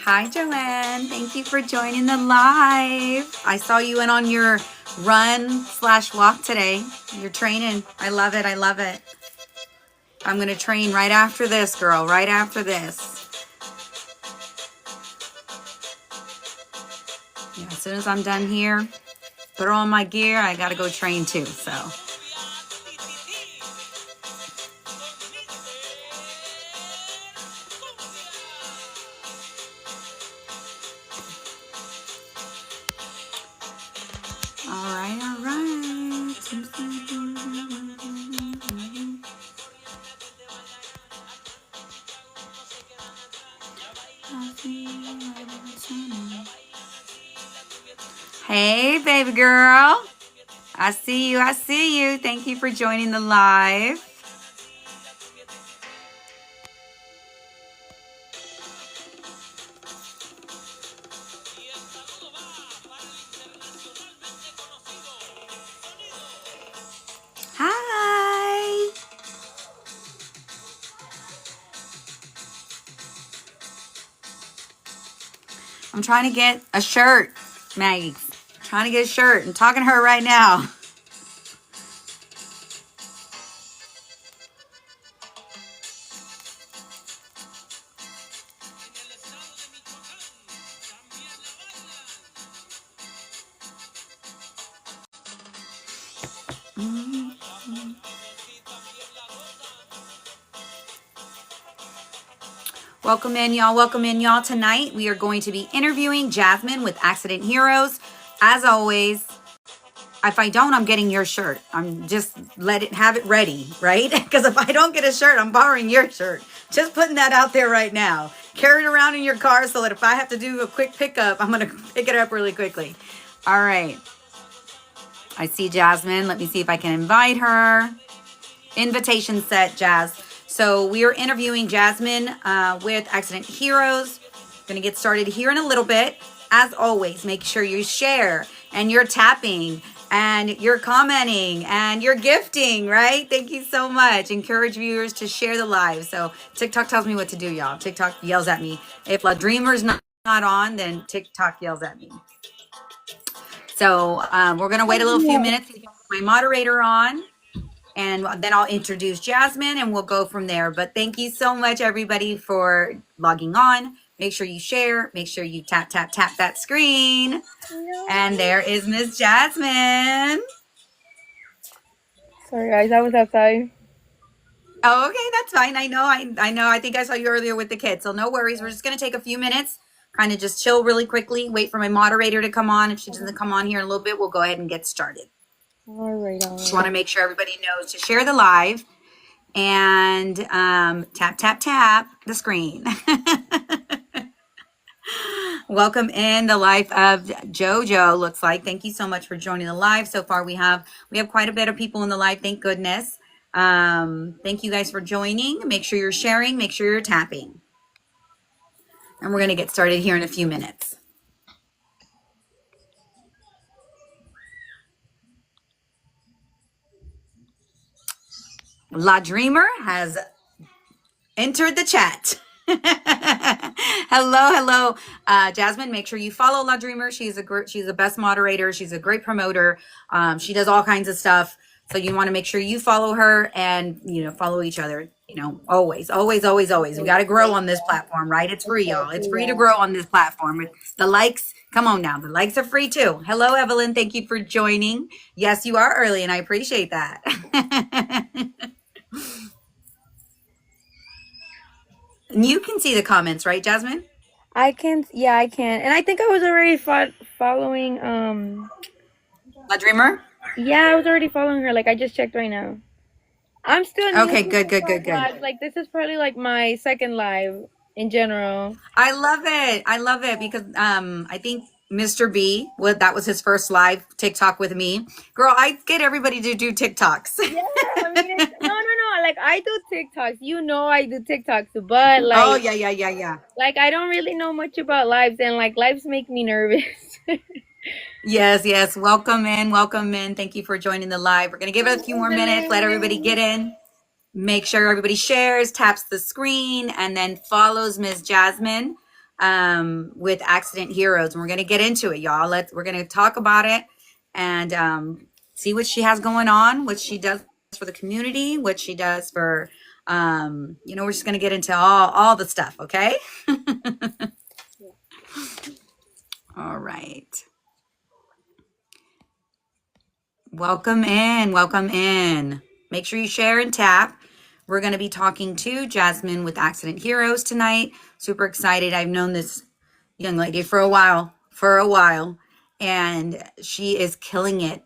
Hi, Joanne. Thank you for joining the live. I saw you went on your run/walk today. You're training. I love it. I love it. I'm going to train right after this, girl. Right after this. Yeah, as soon as I'm done here, put on my gear. I got to go train too, so. Hey, baby girl. I see you. I see you. Thank you for joining the live. Hi. I'm trying to get a shirt, Maggie. Trying to get a shirt. I'm talking to her right now. Welcome in, y'all. Welcome in, y'all. Tonight, we are going to be interviewing Jasmin with Accident Heroes. As always, if I don't, I'm getting your shirt. I'm just have it ready, right? Because if I don't get a shirt, I'm borrowing your shirt. Just putting that out there right now. Carry it around in your car so that if I have to do a quick pickup, I'm going to pick it up really quickly. All right. I see Jasmin. Let me see if I can invite her. Invitation set, Jazz. So we are interviewing Jasmin with Accident Heroes. Going to get started here in a little bit. As always, make sure you share and you're tapping and you're commenting and you're gifting, right? Thank you so much. Encourage viewers to share the live. So TikTok tells me what to do, y'all. TikTok yells at me. If La Dreamer's not on, then TikTok yells at me. So we're going to wait a little few minutes to get my moderator on. And then I'll introduce Jasmin and we'll go from there. But thank you so much, everybody, for logging on. Make sure you share. Make sure you tap that screen. And there is Miss Jasmin. Sorry, guys. I was outside. Oh, okay. That's fine. I know. I think I saw you earlier with the kids. So no worries. We're just going to take a few minutes. Kind of just chill really quickly. Wait for my moderator to come on. If she doesn't come on here in a little bit, we'll go ahead and get started. All right. Just want to make sure everybody knows to share the live and tap, tap, tap the screen. Welcome in the life of JoJo. Looks like. Thank you so much for joining the live. So far, we have quite a bit of people in the live. Thank goodness. Thank you guys for joining. Make sure you're sharing. Make sure you're tapping. And we're going to get started here in a few minutes. La Dreamer has entered the chat. hello, Jasmine. Make sure you follow La Dreamer. She's the best moderator. She's a great promoter. She does all kinds of stuff. So you want to make sure you follow her and follow each other. Always. We got to grow on this platform, right? It's free, y'all. It's free to grow on this platform. The likes, come on now. The likes are free too. Hello, Evelyn. Thank you for joining. Yes, you are early, and I appreciate that. You can see the comments, right, Jasmine? I can. Yeah, I can. And I think I was already following. La Dreamer? Yeah, I was already following her. Like I just checked right now. I'm still new. Okay, good. Live. Like this is probably like my second live in general. I love it because I think Mr. B, that was his first live TikTok with me. Girl, I get everybody to do TikToks. Yeah, I mean, no. Like I do TikToks. I do TikToks, but like, oh yeah. Like I don't really know much about lives, and like lives make me nervous. Yes. Welcome in. Thank you for joining the live. We're gonna give it a few more minutes. Let everybody get in. Make sure everybody shares, taps the screen, and then follows Ms. Jasmin with Accident Heroes. And we're going to get into it, y'all. We're going to talk about it and see what she has going on, what she does for the community, what she does for, we're just going to get into all the stuff, okay? All right. Welcome in. Make sure you share and tap. We're going to be talking to Jasmin with Accident Heroes tonight. Super excited. I've known this young lady for a while, and she is killing it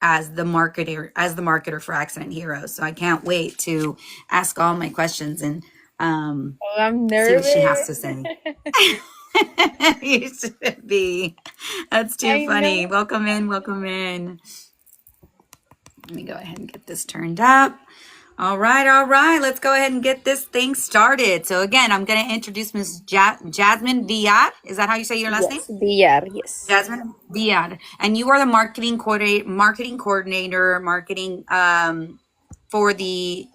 as the marketer for Accident Heroes. So I can't wait to ask all my questions and I'm nervous. See what she has to say. You should be. That's too funny. Know. Welcome in. Let me go ahead and get this turned up. All right. Let's go ahead and get this thing started. So again, I'm going to introduce Ms. Jasmin Villar. Is that how you say your last name? Villar, yes. Jasmin Villar. And you are the marketing coordinator for the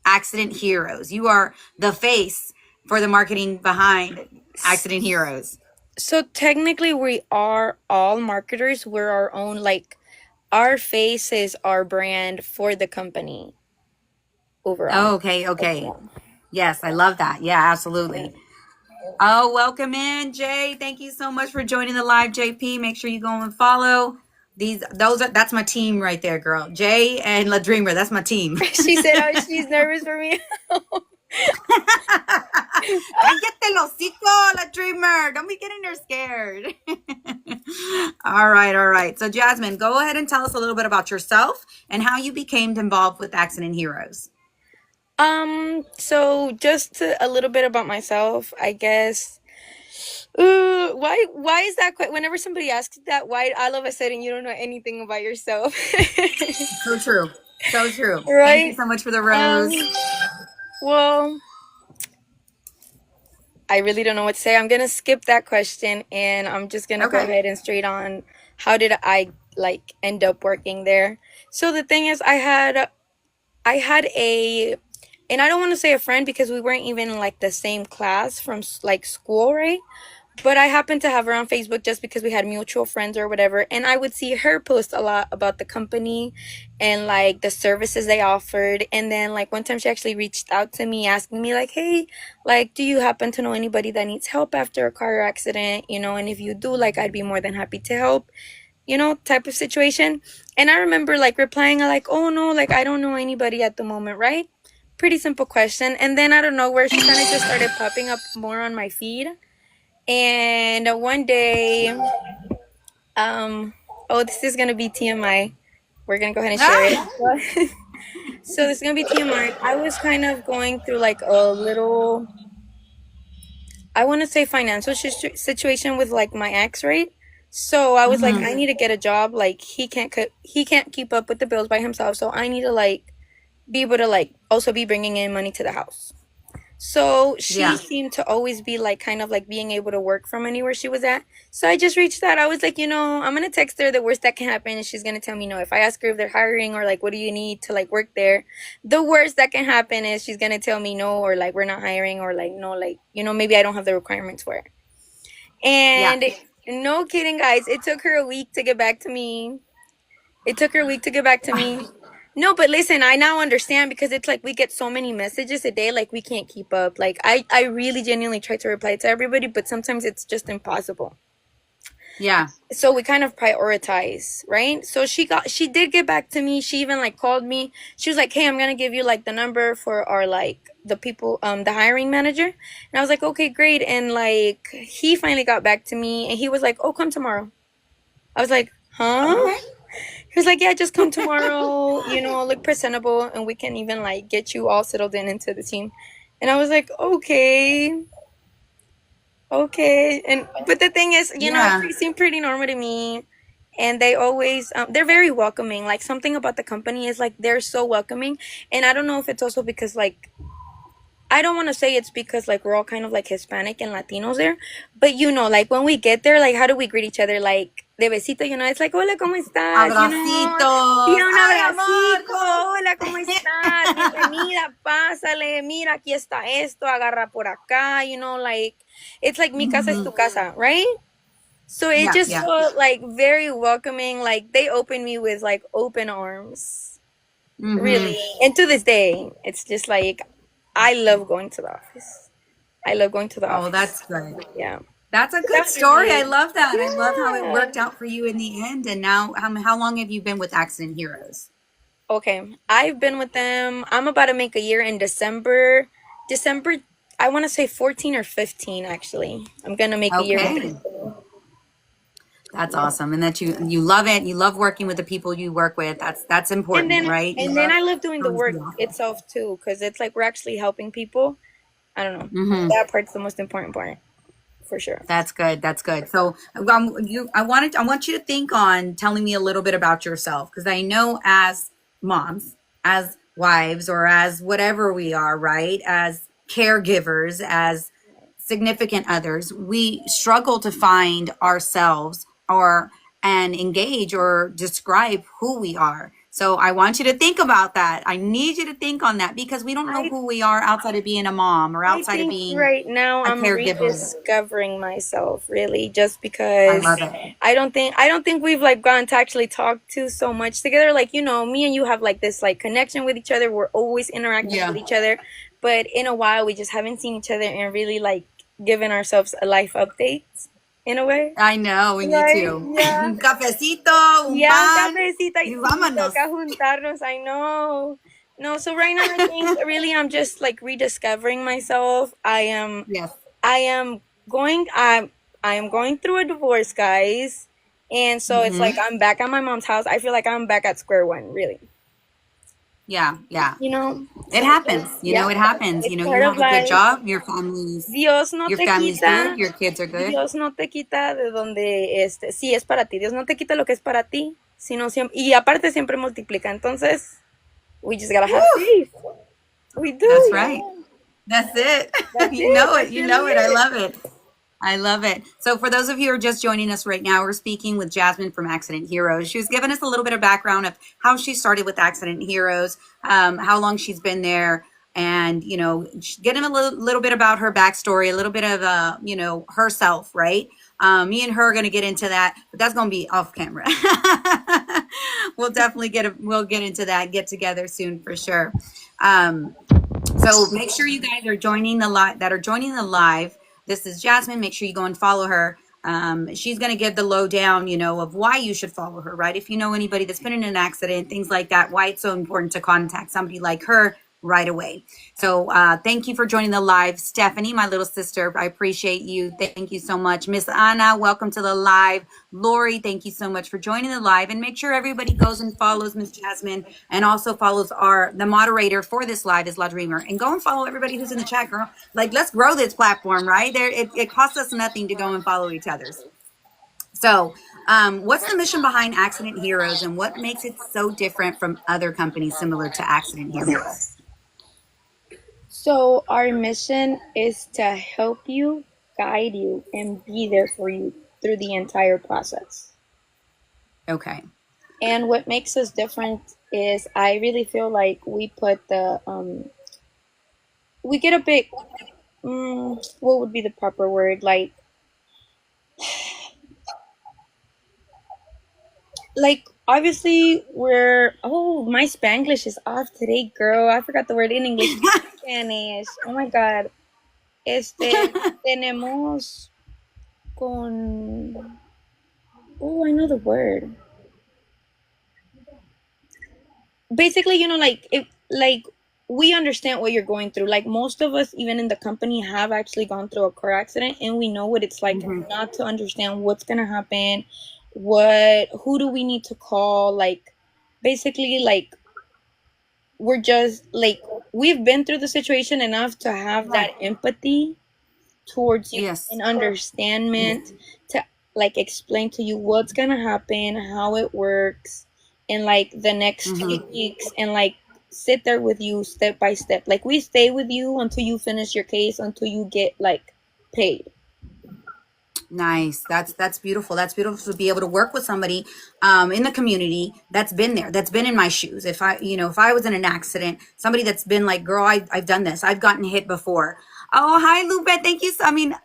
Accident Heroes. You are the face for the marketing behind Accident Heroes. So technically we are all marketers. We're our own, like our face is our brand for the company. Overall. Oh, okay. Yes, I love that. Yeah, absolutely. Yeah. Oh, welcome in, Jay. Thank you so much for joining the live, JP. Make sure you go and follow that's my team right there, girl. Jay and La Dreamer, that's my team. She said she's nervous for me. Cállate el hocico, La Dreamer. Don't be getting her scared. All right. So Jasmin, go ahead and tell us a little bit about yourself and how you became involved with Accident Heroes. So just a little bit about myself, I guess. Why is that whenever somebody asks that, why all of a sudden you don't know anything about yourself? So true. Right? Thank you so much for the rose. Well, I really don't know what to say. I'm going to skip that question and I'm just going to go ahead and straight on. How did I end up working there? So the thing is, I had and I don't want to say a friend because we weren't even the same class from school, right? But I happened to have her on Facebook just because we had mutual friends or whatever. And I would see her post a lot about the company and the services they offered. And then one time she actually reached out to me asking me hey, do you happen to know anybody that needs help after a car accident? And if you do, I'd be more than happy to help, type of situation. And I remember replying oh no, I don't know anybody at the moment, right? Pretty simple question. And then I don't know where she kind of just started popping up more on my feed. And one day, this is going to be TMI. We're going to go ahead and share it. So this is gonna be TMI. I was kind of going through like a little, I want to say financial situation with like my ex, right? So I was like, I Mm-hmm. need to get a job. Like he can't keep up with the bills by himself. So I need to like be able to like also be bringing in money to the house. So she Yeah. seemed to always be like kind of like being able to work from anywhere she was at. So I just reached out. I was like, I'm gonna text her. The worst that can happen is she's gonna tell me no. If I ask her if they're hiring or like what do you need to like work there, the worst that can happen is she's gonna tell me no or like we're not hiring or like no, like maybe I don't have the requirements for it. Yeah. And no kidding, guys, it took her a week to get back to me. It took her a week to get back to me. No, but listen, I now understand because it's like we get so many messages a day, like we can't keep up. Like I really genuinely try to reply to everybody, but sometimes it's just impossible. Yeah. So we kind of prioritize, right? So she did get back to me. She even like called me. She was like, "Hey, I'm gonna give you like the number for our like the people, the hiring manager." And I was like, "Okay, great." And like he finally got back to me, and he was like, "Oh, come tomorrow." I was like, "Huh?" Okay. He was like, "Yeah, just come tomorrow, look presentable, and we can even like get you all settled in into the team." And I was like, "Okay, okay." And but the thing is, Yeah. they seem pretty normal to me, and they always they're very welcoming. Like something about the company is like they're so welcoming, and I don't know if it's also because like I don't want to say it's because like we're all kind of like Hispanic and Latinos there, but like when we get there, like how do we greet each other? Like de besito, it's like hola, ¿cómo estás? Abracitos. Tira un Ay, amor, abracito, ¿cómo? hola, ¿cómo estás? Bienvenida, pásale, mira, aquí está esto, agarra por acá, like it's like mi casa es Mm-hmm. tu casa, right? So it Yeah. just Yeah. felt like very welcoming. Like they opened me with like open arms, Mm-hmm. really. And to this day, it's just like I love going to the office. I love going to the Oh, that's office. good. Yeah. That's a So good story. I definitely, love that. I love how it yeah. worked out for you in the end. And now, how long have you been with Accident Heroes? Okay, I've been with them. I'm about to make a year in December. December, I want to say 14 or 15 actually. I'm gonna make a year with Okay. them. That's Yeah. awesome. And that you love it. You love working with the people you work with. That's And important, then right? You and then love I love doing the going to work the office. itself too, because it's like we're actually helping people. I don't know. Mm-hmm. That part's the most important part for sure. That's good. That's good. So, I want you to think on telling me a little bit about yourself because I know as moms, as wives, or as whatever we are, right? As caregivers, as significant others, we struggle to find ourselves or and engage or describe who we are. So I want you to think about that. I need you to think on that because we don't know I who we are outside of being a mom or I outside of think being right now a I'm caregiver. rediscovering myself really just I because love it. I don't think we've like gotten to actually talk to so much together. Like, me and you have like this like connection with each other. We're always interacting Yeah, with each other. But in a while we just haven't seen each other and really like given ourselves a life update in a way. I know. We need Right? to. Yeah. Un cafecito, un Yeah, un pan, cafecito y y sí, vámonos. toca juntarnos. I know. No, so right now I think really I'm just like rediscovering myself. Yes. I am I am going through a divorce, guys. And so it's like Hmm. I'm back at my mom's house. I feel like I'm back at square one, really. Yeah, yeah. It So happens. yeah, It happens. it's You part of have a good life. job. Dios no Your te family's good. quita, Your kids are good. Dios no te quita de donde sí es para ti. Dios no te quita lo que es para ti, sino siempre, y aparte siempre multiplica. Entonces, we just gotta have Woo! faith. We do, That's right. yeah. That's it. That's You it. know it. That's You really know it. I it. love it. I love it. So, for those of you who are just joining us right now, we're speaking with Jasmin from Accident Heroes. She was giving us a little bit of background of how she started with Accident Heroes, how long she's been there, and getting a little bit about her backstory, a little bit of herself, right? Me and her are going to get into that, but that's going to be off camera. We'll definitely we'll get into that, get together soon for sure. Um, so make sure you guys are joining the live that are joining the live. This is Jasmin. Make sure you go and follow her. She's going to give the lowdown, of why you should follow her, right? If you know anybody that's been in an accident, things like that, why it's so important to contact somebody like her right away. So thank you for joining the live. Stephanie, my little sister, I appreciate you. Thank you so much. Miss Anna, welcome to the live. Lori, thank you so much for joining the live. And make sure everybody goes and follows Miss Jasmin and also follows the moderator for this live is La Dreamer. And go and follow everybody who's in the chat, girl. Like, let's grow this platform, right? It costs us nothing to go and follow each other's. So, what's the mission behind Accident Heroes and what makes it so different from other companies similar to Accident Heroes? So, our mission is to help you, guide you, and be there for you through the entire process. Okay. And what makes us different is I really feel like we put we get a bit, what would be the proper word? Like, obviously, my Spanglish is off today, girl. I forgot the word in English. Spanish. Oh my God. Tenemos con. Oh, I know the word. Basically, like we understand what you're going through. Like most of us, even in the company, have actually gone through a car accident, and we know what it's like Mm-hmm. not to understand what's gonna happen, who do we need to call. Like, basically, like we're just like we've been through the situation enough to have that Right. empathy towards you Yes. and understandment to like explain to you what's gonna happen, how it works, in like the next Mm-hmm. 2 weeks, and like sit there with you step by step. Like we stay with you until you finish your case, until you get like paid. Nice. That's beautiful. That's beautiful to be able to work with somebody in the community that's been there, that's been in my shoes. If I was in an accident, somebody that's been like, girl, I've done this. I've gotten hit before. Oh, hi, Lupe. Thank you.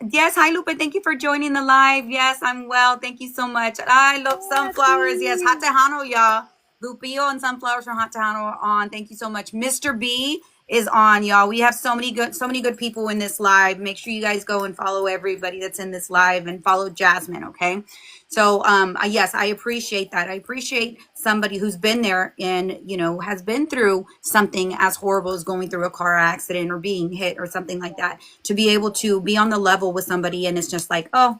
Yes. Hi, Lupe. Thank you for joining the live. Yes, I'm well. Thank you so much. I love sunflowers. Yes. Hot Tejano, y'all. Lupio and sunflowers from Hot Tejano are on. Thank you so much. Mr. B is on, y'all. We have so many good people in this live. Make sure you guys go and follow everybody that's in this live and follow Jasmin, okay? So yes, I appreciate that. I appreciate somebody who's been there and has been through something as horrible as going through a car accident or being hit or something like that, to be able to be on the level with somebody and it's just like, oh,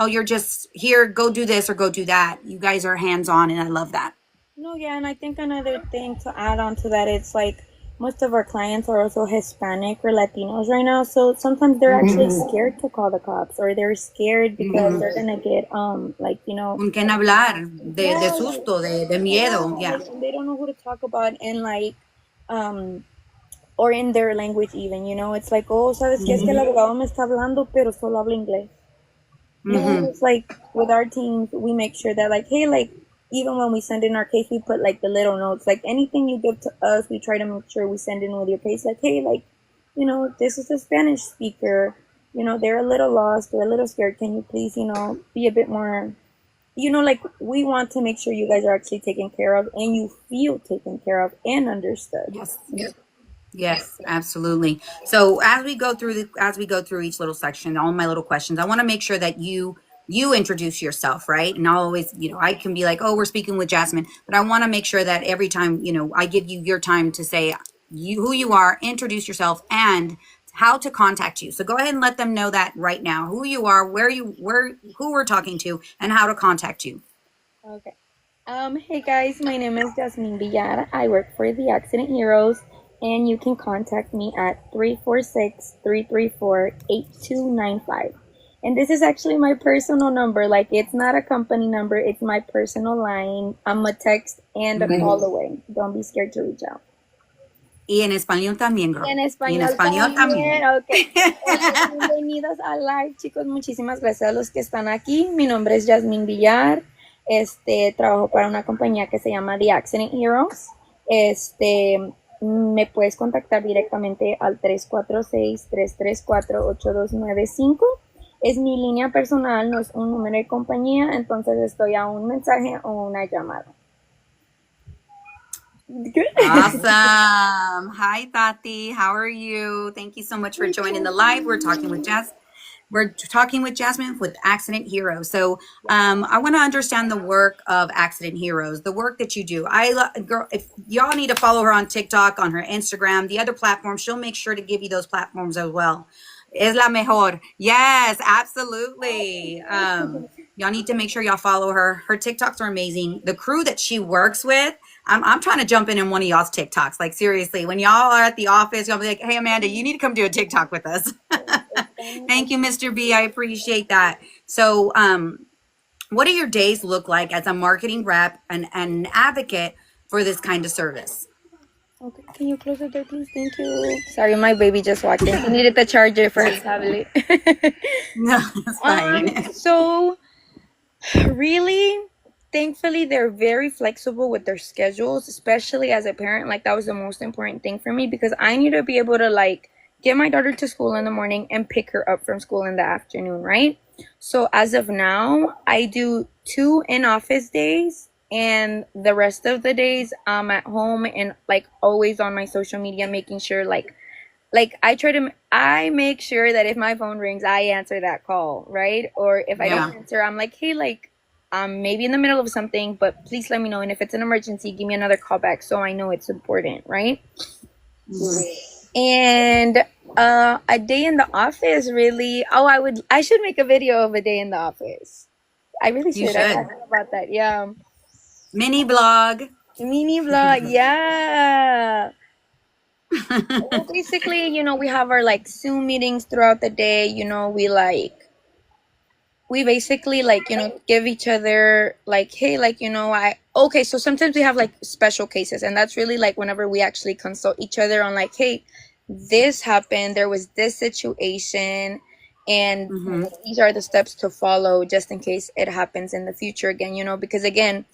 you're just here, go do this or go do that. You guys are hands-on and I love that. No, yeah, and I think another thing to add on to that, it's like most of our clients are also Hispanic or Latinos right now, so sometimes they're actually Mm-hmm. scared to call the cops, or they're scared because they're Mm-hmm. gonna get ¿Con quién hablar? De yeah, like susto, de miedo, yeah, yeah. like they don't know who to talk about, and like um or in their language even, it's like, oh, sabes que es que el Mm-hmm. abogado me está hablando, pero solo habla inglés. Mm-hmm. It's like with our teams, we make sure that like, hey, like even when we send in our case, we put like the little notes, like anything you give to us, we try to make sure we send in with your case, like, hey, like, this is a Spanish speaker, they're a little lost, they're a little scared. Can you please, be a bit more, like we want to make sure you guys are actually taken care of and you feel taken care of and understood. Yes. Yes, absolutely. So as we go through each little section, all my little questions, I want to make sure that you introduce yourself, right? And I'll always, I can be like, oh, we're speaking with Jasmin, but I want to make sure that every time, I give you your time to say who you are, introduce yourself, and how to contact you. So go ahead and let them know that right now, who you are, who we're talking to, and how to contact you. Okay. Hey guys, my name is Jasmin Villar. I work for the Accident Heroes, and you can contact me at 346-334-8295. And this is actually my personal number. Like, it's not a company number, it's my personal line. I'm a text and a call away. Don't be scared to reach out. Y en español también, Y girl. en Y en español español también, también. ok. Bienvenidos al live, chicos. Muchísimas gracias a los que están aquí. Mi nombre es Jasmin Villar. Trabajo para una compañía que se llama The Accident Heroes. Me puedes contactar directamente al 346-334-8295. Es mi línea personal, no es un número de compañía, entonces estoy a un mensaje o una llamada. Good. Awesome. Hi, Tati. How are you? Thank you so much for joining the live. We're talking with Jess. We're talking with Jasmin with Accident Heroes. So I want to understand the work of Accident Heroes, the work that you do. Girl, if y'all need to follow her on TikTok, on her Instagram, the other platforms, she'll make sure to give you those platforms as well. Es la mejor. Yes, absolutely. Y'all need to make sure y'all follow her. Her TikToks are amazing. The crew that she works with, I'm trying to jump in one of y'all's TikToks. Like seriously, when y'all are at the office, y'all be like, "Hey, Amanda, you need to come do a TikTok with us." Thank you, Mr. B. I appreciate that. So, what do your days look like as a marketing rep and an advocate for this kind of service? Okay, can you close the door, please? Thank you. Sorry, my baby just walked in. He needed the charger for his tablet. No, that's fine. So really, thankfully, they're very flexible with their schedules, especially as a parent. Like, that was the most important thing for me because I need to be able to, like, get my daughter to school in the morning and pick her up from school in the afternoon, right? So, as of now, I do 2 in-office days, and the rest of the days I'm at home and, like, always on my social media, making sure, like I make sure that if my phone rings, I answer that call, right? Or if I don't Yeah. answer, I'm like, hey, like, I'm maybe in the middle of something, but please let me know. And if it's an emergency, give me another call back so I know it's important, right? Mm-hmm. And a day in the office, really. Oh, I should make a video of a day in the office. I really You should. I should. thought about that. Yeah. Mini blog. Mini vlog. Yeah. Well, basically, we have our like Zoom meetings throughout the day. We basically like give each other like, hey, like, I okay, so sometimes we have like special cases, and that's really like whenever we actually consult each other on like, hey, this happened, there was this situation, and Mm-hmm. these are the steps to follow just in case it happens in the future again, because again,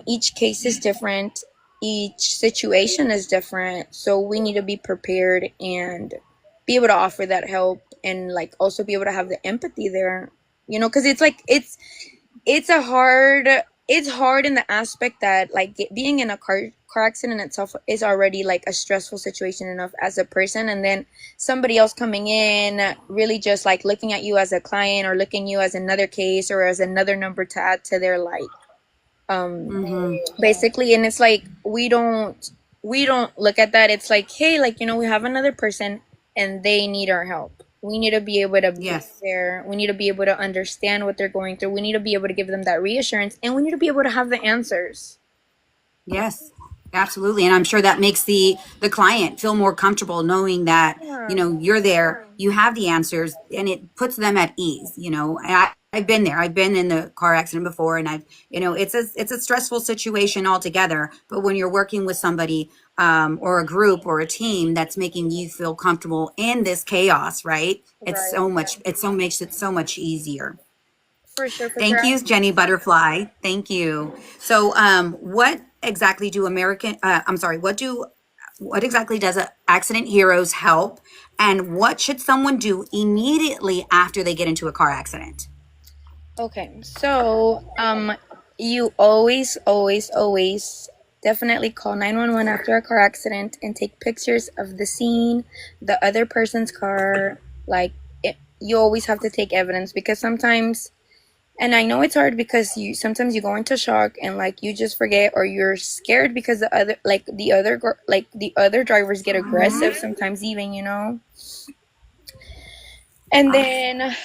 each case is different, each situation is different, so we need to be prepared and be able to offer that help, and like also be able to have the empathy there, because it's like it's a hard it's hard in the aspect that like being in a car accident itself is already like a stressful situation enough as a person, and then somebody else coming in really just like looking at you as a client or looking you as another case or as another number to add to their like um Mm-hmm. basically, and it's like we don't look at that. It's like, hey, like, we have another person and they need our help. We need to be able to be Yes. there. We need to be able to understand what they're going through. We need to be able to give them that reassurance, and we need to be able to have the answers. Yes, absolutely. And I'm sure that makes the client feel more comfortable knowing that, Yeah. you're there, you have the answers, and it puts them at ease, And I've been there. I've been in the car accident before, and it's a stressful situation altogether. But when you're working with somebody, or a group or a team that's making you feel comfortable in this chaos, right? Right. It so makes it so much easier. For sure, for Thank sure. you, Jenny Butterfly. Thank you. So, what exactly do what exactly does Accident Heroes help, and what should someone do immediately after they get into a car accident? Okay, so you always, always, always definitely call 911 after a car accident and take pictures of the scene, the other person's car. Like, you always have to take evidence because sometimes, and I know it's hard because you sometimes you go into shock and like you just forget, or you're scared because the other drivers get aggressive sometimes, even, and then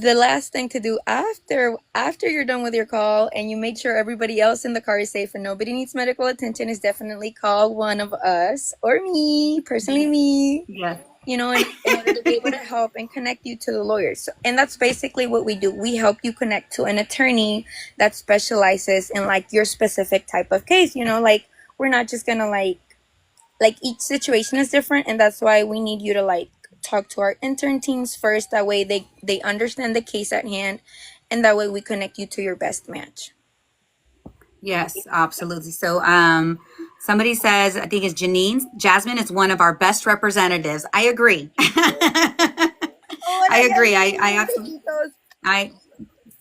the last thing to do after you're done with your call and you make sure everybody else in the car is safe and nobody needs medical attention is definitely call one of us, or me personally, me, Yes. in order to be able to help and connect you to the lawyers. So, and that's basically what we do. We help you connect to an attorney that specializes in like your specific type of case. Like, we're not just gonna like each situation is different, and that's why we need you to like talk to our intern teams first. That way they understand the case at hand, and that way we connect you to your best match. Yes, absolutely. So, somebody says, I think it's Janine, Jasmine is one of our best representatives. I agree. I Hola, agree. I Jasmin. absolutely, Besitos. I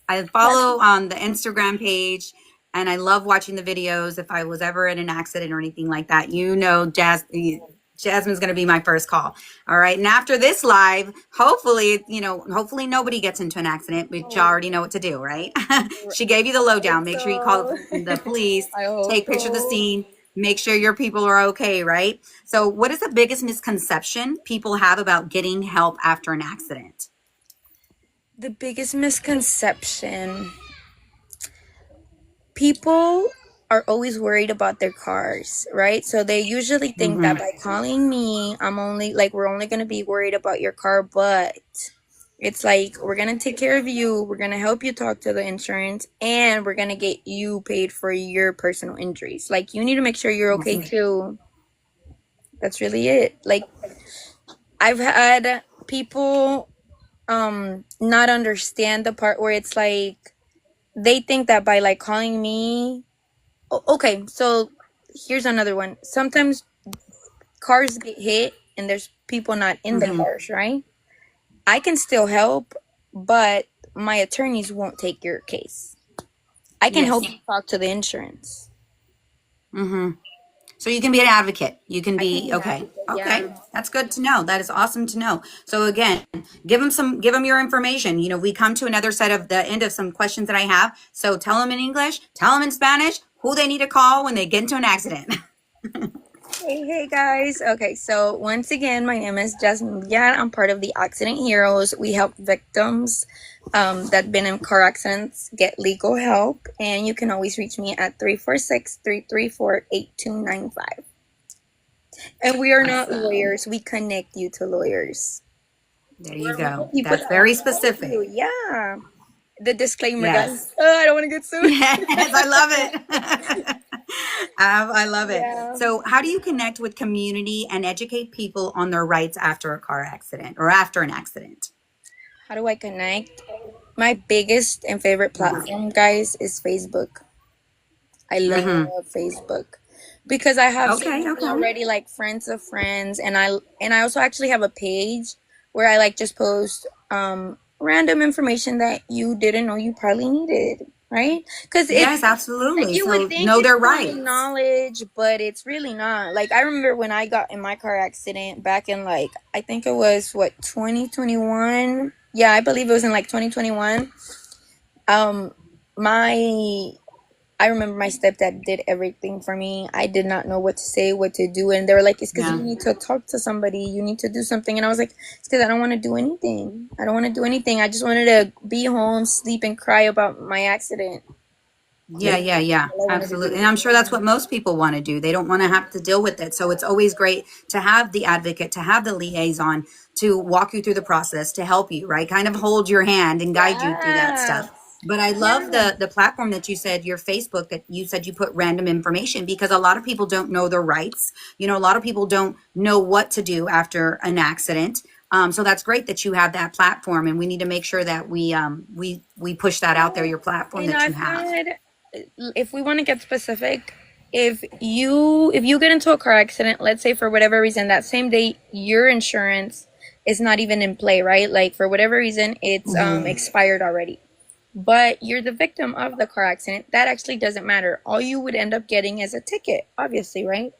I follow on the Instagram page, and I love watching the videos. If I was ever in an accident or anything like that, Jazz, Jasmine's going to be my first call. All right. And after this live, hopefully, hopefully nobody gets into an accident, but you Oh, already know what to do, right? She gave you the I hope lowdown. Make sure you call so. the police, I hope take picture of the so. scene, make sure your people are okay, right? So, what is the biggest misconception people have about getting help after an accident? The biggest misconception, people are always worried about their cars, right? So they usually think that Mm-hmm. by calling me, we're only going to be worried about your car, but it's like, we're going to take care of you. We're going to help you talk to the insurance, and we're going to get you paid for your personal injuries. Like, you need to make sure you're okay too. That's really it. Like, I've had people not understand the part where it's like, they think that by like calling me. Okay, so here's another one. Sometimes cars get hit and there's people not in the Mm-hmm. cars, right? I can still help, but my attorneys won't take your case. I can help Yes. you talk to the insurance. Mm-hmm. So you can be an advocate. You can I can be be an okay. advocate, Okay, yeah. that's good to know. That is awesome to know. So again, give them your information. We come to another set of the end of some questions that I have. So tell them in English, tell them in Spanish who they need to call when they get into an accident. Hey guys. Okay, so once again, my name is Jasmin Villar. I'm part of the Accident Heroes. We help victims that been in car accidents get legal help, and you can always reach me at 346-334-8295. And we are not Awesome. lawyers. We connect you to lawyers. There you We're real go. people That's that want very to help specific. you. Yeah. The disclaimer, guys. Yes. Oh, I don't want to get sued. Yes, I love it. I love it. Yeah. So, how do you connect with community and educate people on their rights after a car accident or after an accident? How do I connect? My biggest and favorite platform, guys, is Facebook. I Mm-hmm. love Facebook because I have so Okay, many okay. already, like friends of friends, and I also actually have a page where I like just post random information that you didn't know you probably needed, right? Because Yes, it's, absolutely. you would So think know it's their common rights. knowledge, but it's really not. Like, I remember when I got in my car accident back in, like, I think it was what, 2021. Yeah, I believe it was in like 2021. Um, my I remember my stepdad did everything for me. I did not know what to say, what to do. And they were like, it's because Yeah. you need to talk to somebody. You need to do something. And I was like, it's because I don't want to do anything. I don't want to do anything. I just wanted to be home, sleep, and cry about my accident. Yeah, That's yeah, yeah, all I wanted to absolutely. do. And I'm sure that's what most people want to do. They don't want to have to deal with it. So it's always great to have the advocate, to have the liaison to walk you through the process, to help you, right? Kind of hold your hand and guide you through that Yeah. stuff. But I love Yeah. the platform that you said, your Facebook, that you said you put random information, because a lot of people don't know their rights. A lot of people don't know what to do after an accident. So that's great that you have that platform, and we need to make sure that we push that out there. Your platform And that you I've have. had, if we want to get specific, if you get into a car accident, let's say for whatever reason, that same day your insurance is not even in play, right? Like, for whatever reason, it's expired already. But you're the victim of the car accident. That actually doesn't matter. All you would end up getting is a ticket, obviously, right?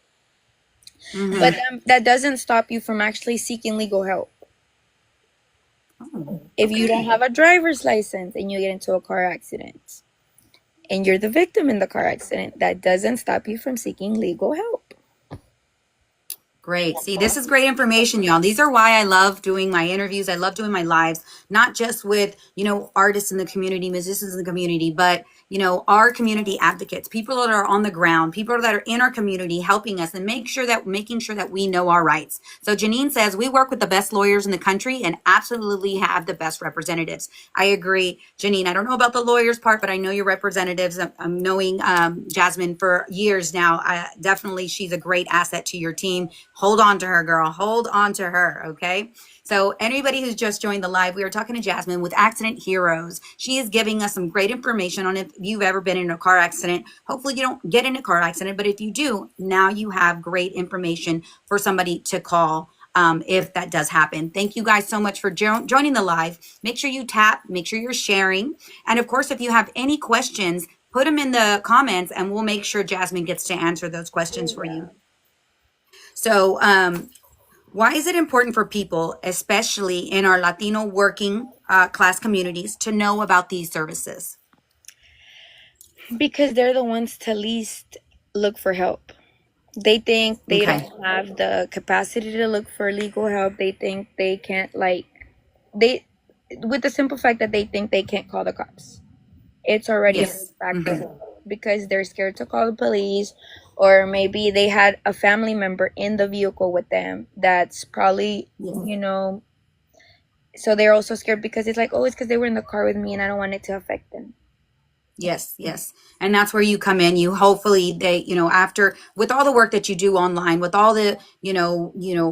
But Mm-hmm. that doesn't stop you from actually seeking legal help. Oh, If you don't okay. have a driver's license and you get into a car accident and you're the victim in the car accident, that doesn't stop you from seeking legal help. Great. See, this is great information, y'all. These are why I love doing my interviews. I love doing my lives, not just with, artists in the community, musicians in the community, but, our community advocates, people that are on the ground, people that are in our community helping us and making sure that we know our rights. So Janine says, we work with the best lawyers in the country and absolutely have the best representatives. I agree, Janine. I don't know about the lawyers part, but I know your representatives. I'm knowing Jasmine for years now. Definitely, she's a great asset to your team. Hold on to her, girl. Hold on to her. Okay. So anybody who's just joined the live, we are talking to Jasmine with Accident Heroes. She is giving us some great information on if you've ever been in a car accident. Hopefully you don't get in a car accident, but if you do, now you have great information for somebody to call if that does happen. Thank you guys so much for joining the live. Make sure you tap, make sure you're sharing. And of course, if you have any questions, put them in the comments and we'll make sure Jasmine gets to answer those questions Oh, for yeah. you. So, why is it important for people, especially in our Latino working class communities, to know about these services? Because they're the ones to least look for help. They think they Okay. don't have the capacity to look for legal help. They think they can't, like, they, with the simple fact that they think they can't call the cops. It's already a big Yes. factor Hmm. because they're scared to call the police, or maybe they had a family member in the vehicle with them that's probably, Yes. so they're also scared because it's like, oh, it's because they were in the car with me and I don't want it to affect them. Yes, yes. And that's where you come in. You hopefully they, after with all the work that you do online, with all the,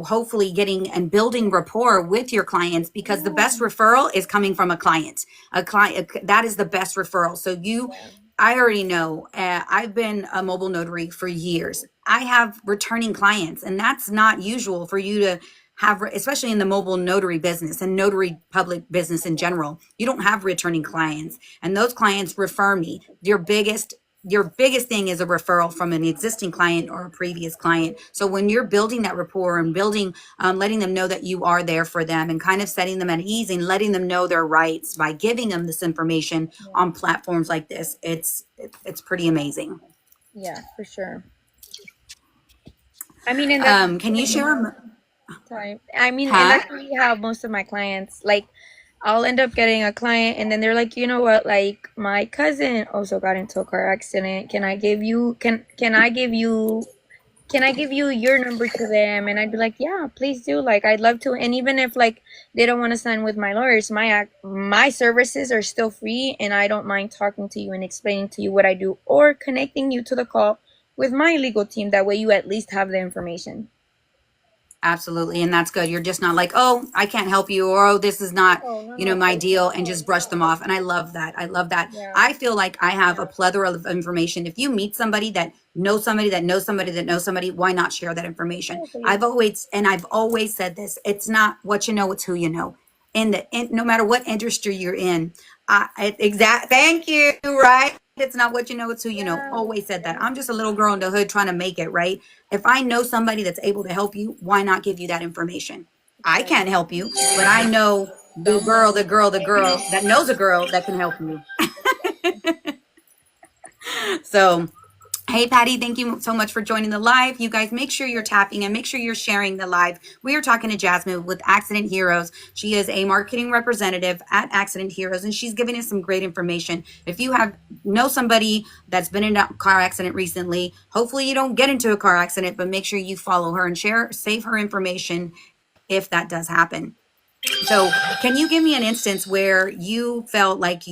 hopefully getting and building rapport with your clients, because the best referral is coming from a client. A client that is the best referral. So I already know. I've been a mobile notary for years. I have returning clients, and that's not usual for you to have, especially in the mobile notary business and notary public business in general. You don't have returning clients, and those clients refer me. Your biggest thing is a referral from an existing client or a previous client. So when you're building that rapport and building, letting them know that you are there for them, and kind of setting them at ease and letting them know their rights by giving them this information Yeah, on platforms like this, it's pretty amazing. yeah, for sure. I mean, and that's Can you share? time. I mean, and Huh? that's really how most of my clients, like, I'll end up getting a client and then they're like, you know what, like my cousin also got into a car accident. Can I give you your number to them? And I'd be like, yeah, please do. Like, I'd love to. And even if like they don't want to sign with my lawyers, my services are still free, and I don't mind talking to you and explaining to you what I do, or connecting you to the call with my legal team. That way, you at least have the information. Absolutely. And that's good. You're just not like, oh, I can't help you, or oh, this is not, Oh no, no, my for deal, and just brush them off. And I love that. I love that. yeah, I feel like I have a plethora of information. If you meet somebody that knows somebody that knows somebody that knows somebody, why not share that information? totally. I've always said this. It's not what you know, it's who you know. No matter what industry you're in, thank you, right? It's not what you know, it's who you know. Yeah, Always said that. I'm just a little girl in the hood trying to make it, right? If I know somebody that's able to help you, why not give you that information? I can't exactly. help you, but I know the girl that knows a girl that can help you. So, hey, Patty, thank you so much for joining the live. You guys, make sure you're tapping and make sure you're sharing the live. We are talking to Jasmin with Accident Heroes. She is a marketing representative at Accident Heroes, and she's giving us some great information. If you know somebody that's been in a car accident recently, hopefully you don't get into a car accident, but make sure you follow her and save her information if that does happen. So, can you give me an instance where you felt like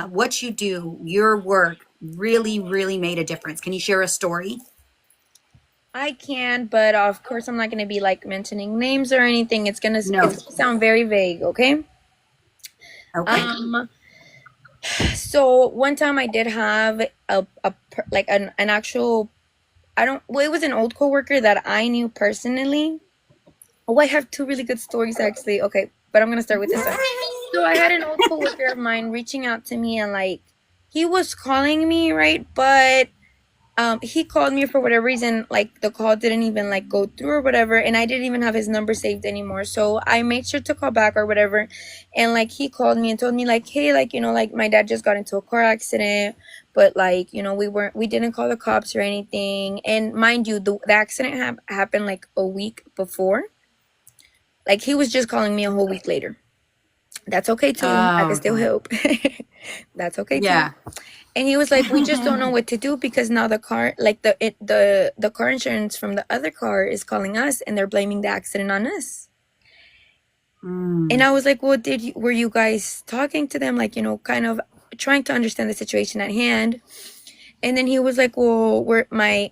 what you do, your work, really, really made a difference? Can you share a story? I can, but of course I'm not gonna be like mentioning names or anything. No. It's gonna sound very vague, okay? Okay. Um, so one time I did have like an actual, I don't, well, it was an old coworker that I knew personally. Oh, I have two really good stories actually. Okay, but I'm gonna start with this one. So I had an old coworker of mine reaching out to me, and like he was calling me, right? But he called me for whatever reason, like the call didn't even like go through or whatever, and I didn't even have his number saved anymore. So I made sure to call back or whatever, and like he called me and told me like, hey, like, like my dad just got into a car accident, but like, we didn't call the cops or anything. And mind you, the accident happened like a week before. Like he was just calling me a whole week later. That's okay too. I Oh, can still okay. help. That's okay too. Yeah. And he was like, "We just don't know what to do because now the car, like the car insurance from the other car is calling us, and they're blaming the accident on us." And Mm, I was like, "Well, were you guys talking to them, like, kind of trying to understand the situation at hand?" And then he was like, "Well,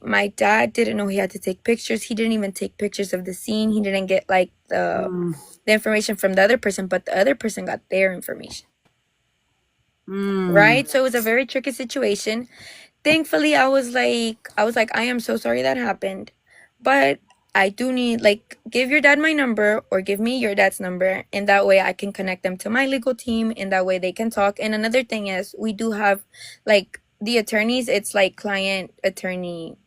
my dad didn't know he had to take pictures. He didn't even take pictures of the scene. He didn't get like mm, the information from the other person, but the other person got their information." mm. Right? So it was a very tricky situation. Thankfully, I was like, I am so sorry that happened, but I do need, like, give your dad my number or give me your dad's number, and that way I can connect them to my legal team, and that way they can talk. And another thing is, we do have, like, the attorneys, it's like client attorney,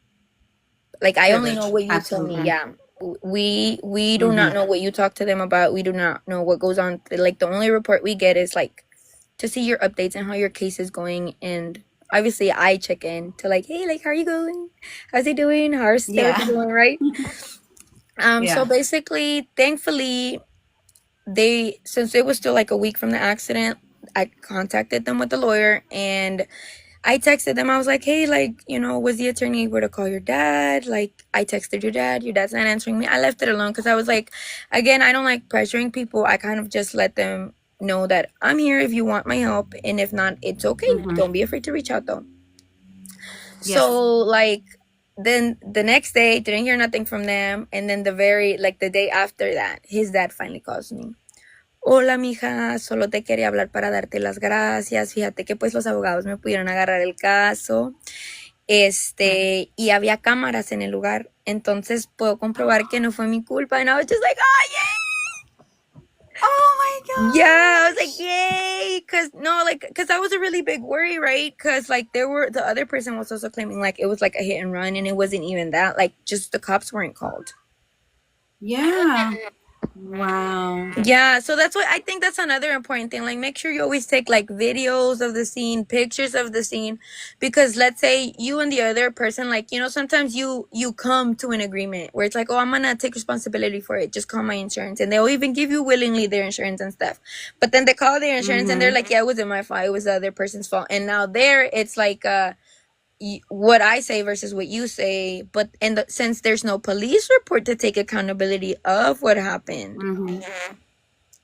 Like I only know Privilege. what you told me. Absolutely. Yeah. We do not Mm-hmm. know what you talk to them about. We do not know what goes on. Like the only report we get is like to see your updates and how your case is going, and obviously I check in to like, hey, like how are you going? How's it doing? How's therapy Yeah. going, right? So Yeah. basically, thankfully, they since it was still like a week from the accident, I contacted them with the lawyer and I texted them. I was like, hey, like, was the attorney able to call your dad? Like, I texted your dad's not answering me. I left it alone because I was like, again, I don't like pressuring people. I kind of just let them know that I'm here if you want my help. And if not, it's okay. Mm-hmm. Don't be afraid to reach out though. Yes. So, like, then the next day, didn't hear nothing from them. And then the day after that, his dad finally calls me. Hola, mija, solo te quería hablar para darte las gracias. Fíjate que pues los abogados me pudieron agarrar el caso. Y había cámaras en el lugar. Entonces puedo comprobar que no fue mi culpa. And I was just like, oh, Oh yeah. I my was like, gosh. yay. Cause that was a really big worry, right? Cause like the other person was also claiming like it was like a hit and run and it wasn't even that. Like just the cops weren't called. Yeah. Wow. Yeah, so that's what I think that's another important thing. Like make sure you always take like videos of the scene, pictures of the scene, because let's say you and the other person, like, sometimes you come to an agreement where it's like, oh, I'm gonna take responsibility for it. Just call my insurance. And they'll even give you willingly their insurance and stuff. But then they call their insurance and they're Mm-hmm. like, yeah, it wasn't my fault, it was the other person's fault. And now there it's like what I say versus what you say, but since there's no police report to take accountability of what happened, Mm-hmm.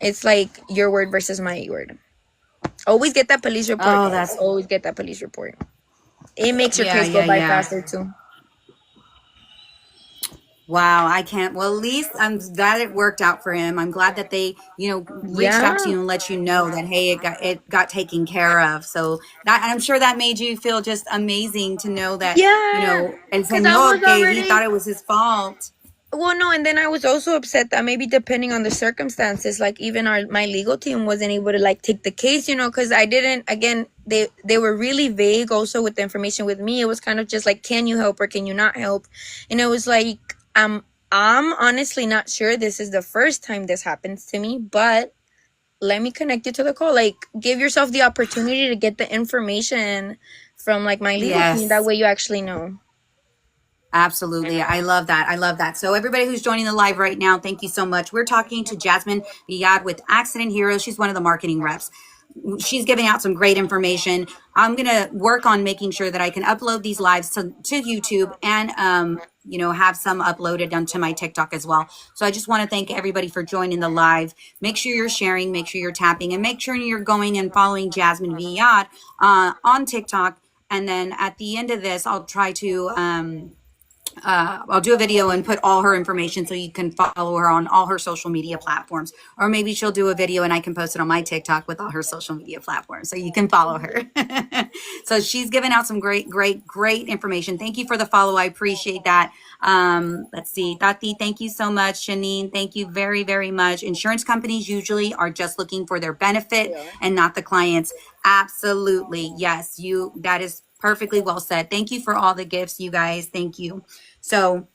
it's like your word versus my word. Always get that police report, Oh, guys. that's Always get that police report. It makes your yeah, case go yeah, by yeah. faster too. Wow, I can't. Well, at least I'm glad it worked out for him. I'm glad that they, reached out to Yeah. you and let you know that hey, it got taken care of. So that, and I'm sure that made you feel just amazing to know that, Yeah. El Because I Señor was que he already thought it was his fault. Well, no, and then I was also upset that maybe depending on the circumstances, like even my legal team wasn't able to like take the case, because I didn't. Again, they were really vague also with the information with me. It was kind of just like, can you help or can you not help? And it was like, I'm honestly not sure. This is the first time this happens to me, but let me connect you to the call. Like, give yourself the opportunity to get the information from like my legal team. That Yes. way, you actually know. Absolutely. I love that. I love that. So everybody who's joining the live right now, thank you so much. We're talking to Jasmin Villar with Accident Heroes. She's one of the marketing reps. She's giving out some great information. I'm going to work on making sure that I can upload these lives to YouTube and, have some uploaded onto my TikTok as well. So I just want to thank everybody for joining the live. Make sure you're sharing, make sure you're tapping, and make sure you're going and following Jasmin Villar on TikTok. And then at the end of this, I'll try to, I'll do a video and put all her information so you can follow her on all her social media platforms. Or maybe she'll do a video and I can post it on my TikTok with all her social media platforms so you can follow her. So she's given out some great, great, great information. Thank you for the follow. I appreciate that. Let's see. Tati, thank you so much. Janine, thank you very, very much. Insurance companies usually are just looking for their benefit and not the clients. Absolutely. Yes, that is perfectly well said. Thank you for all the gifts, you guys. Thank you. So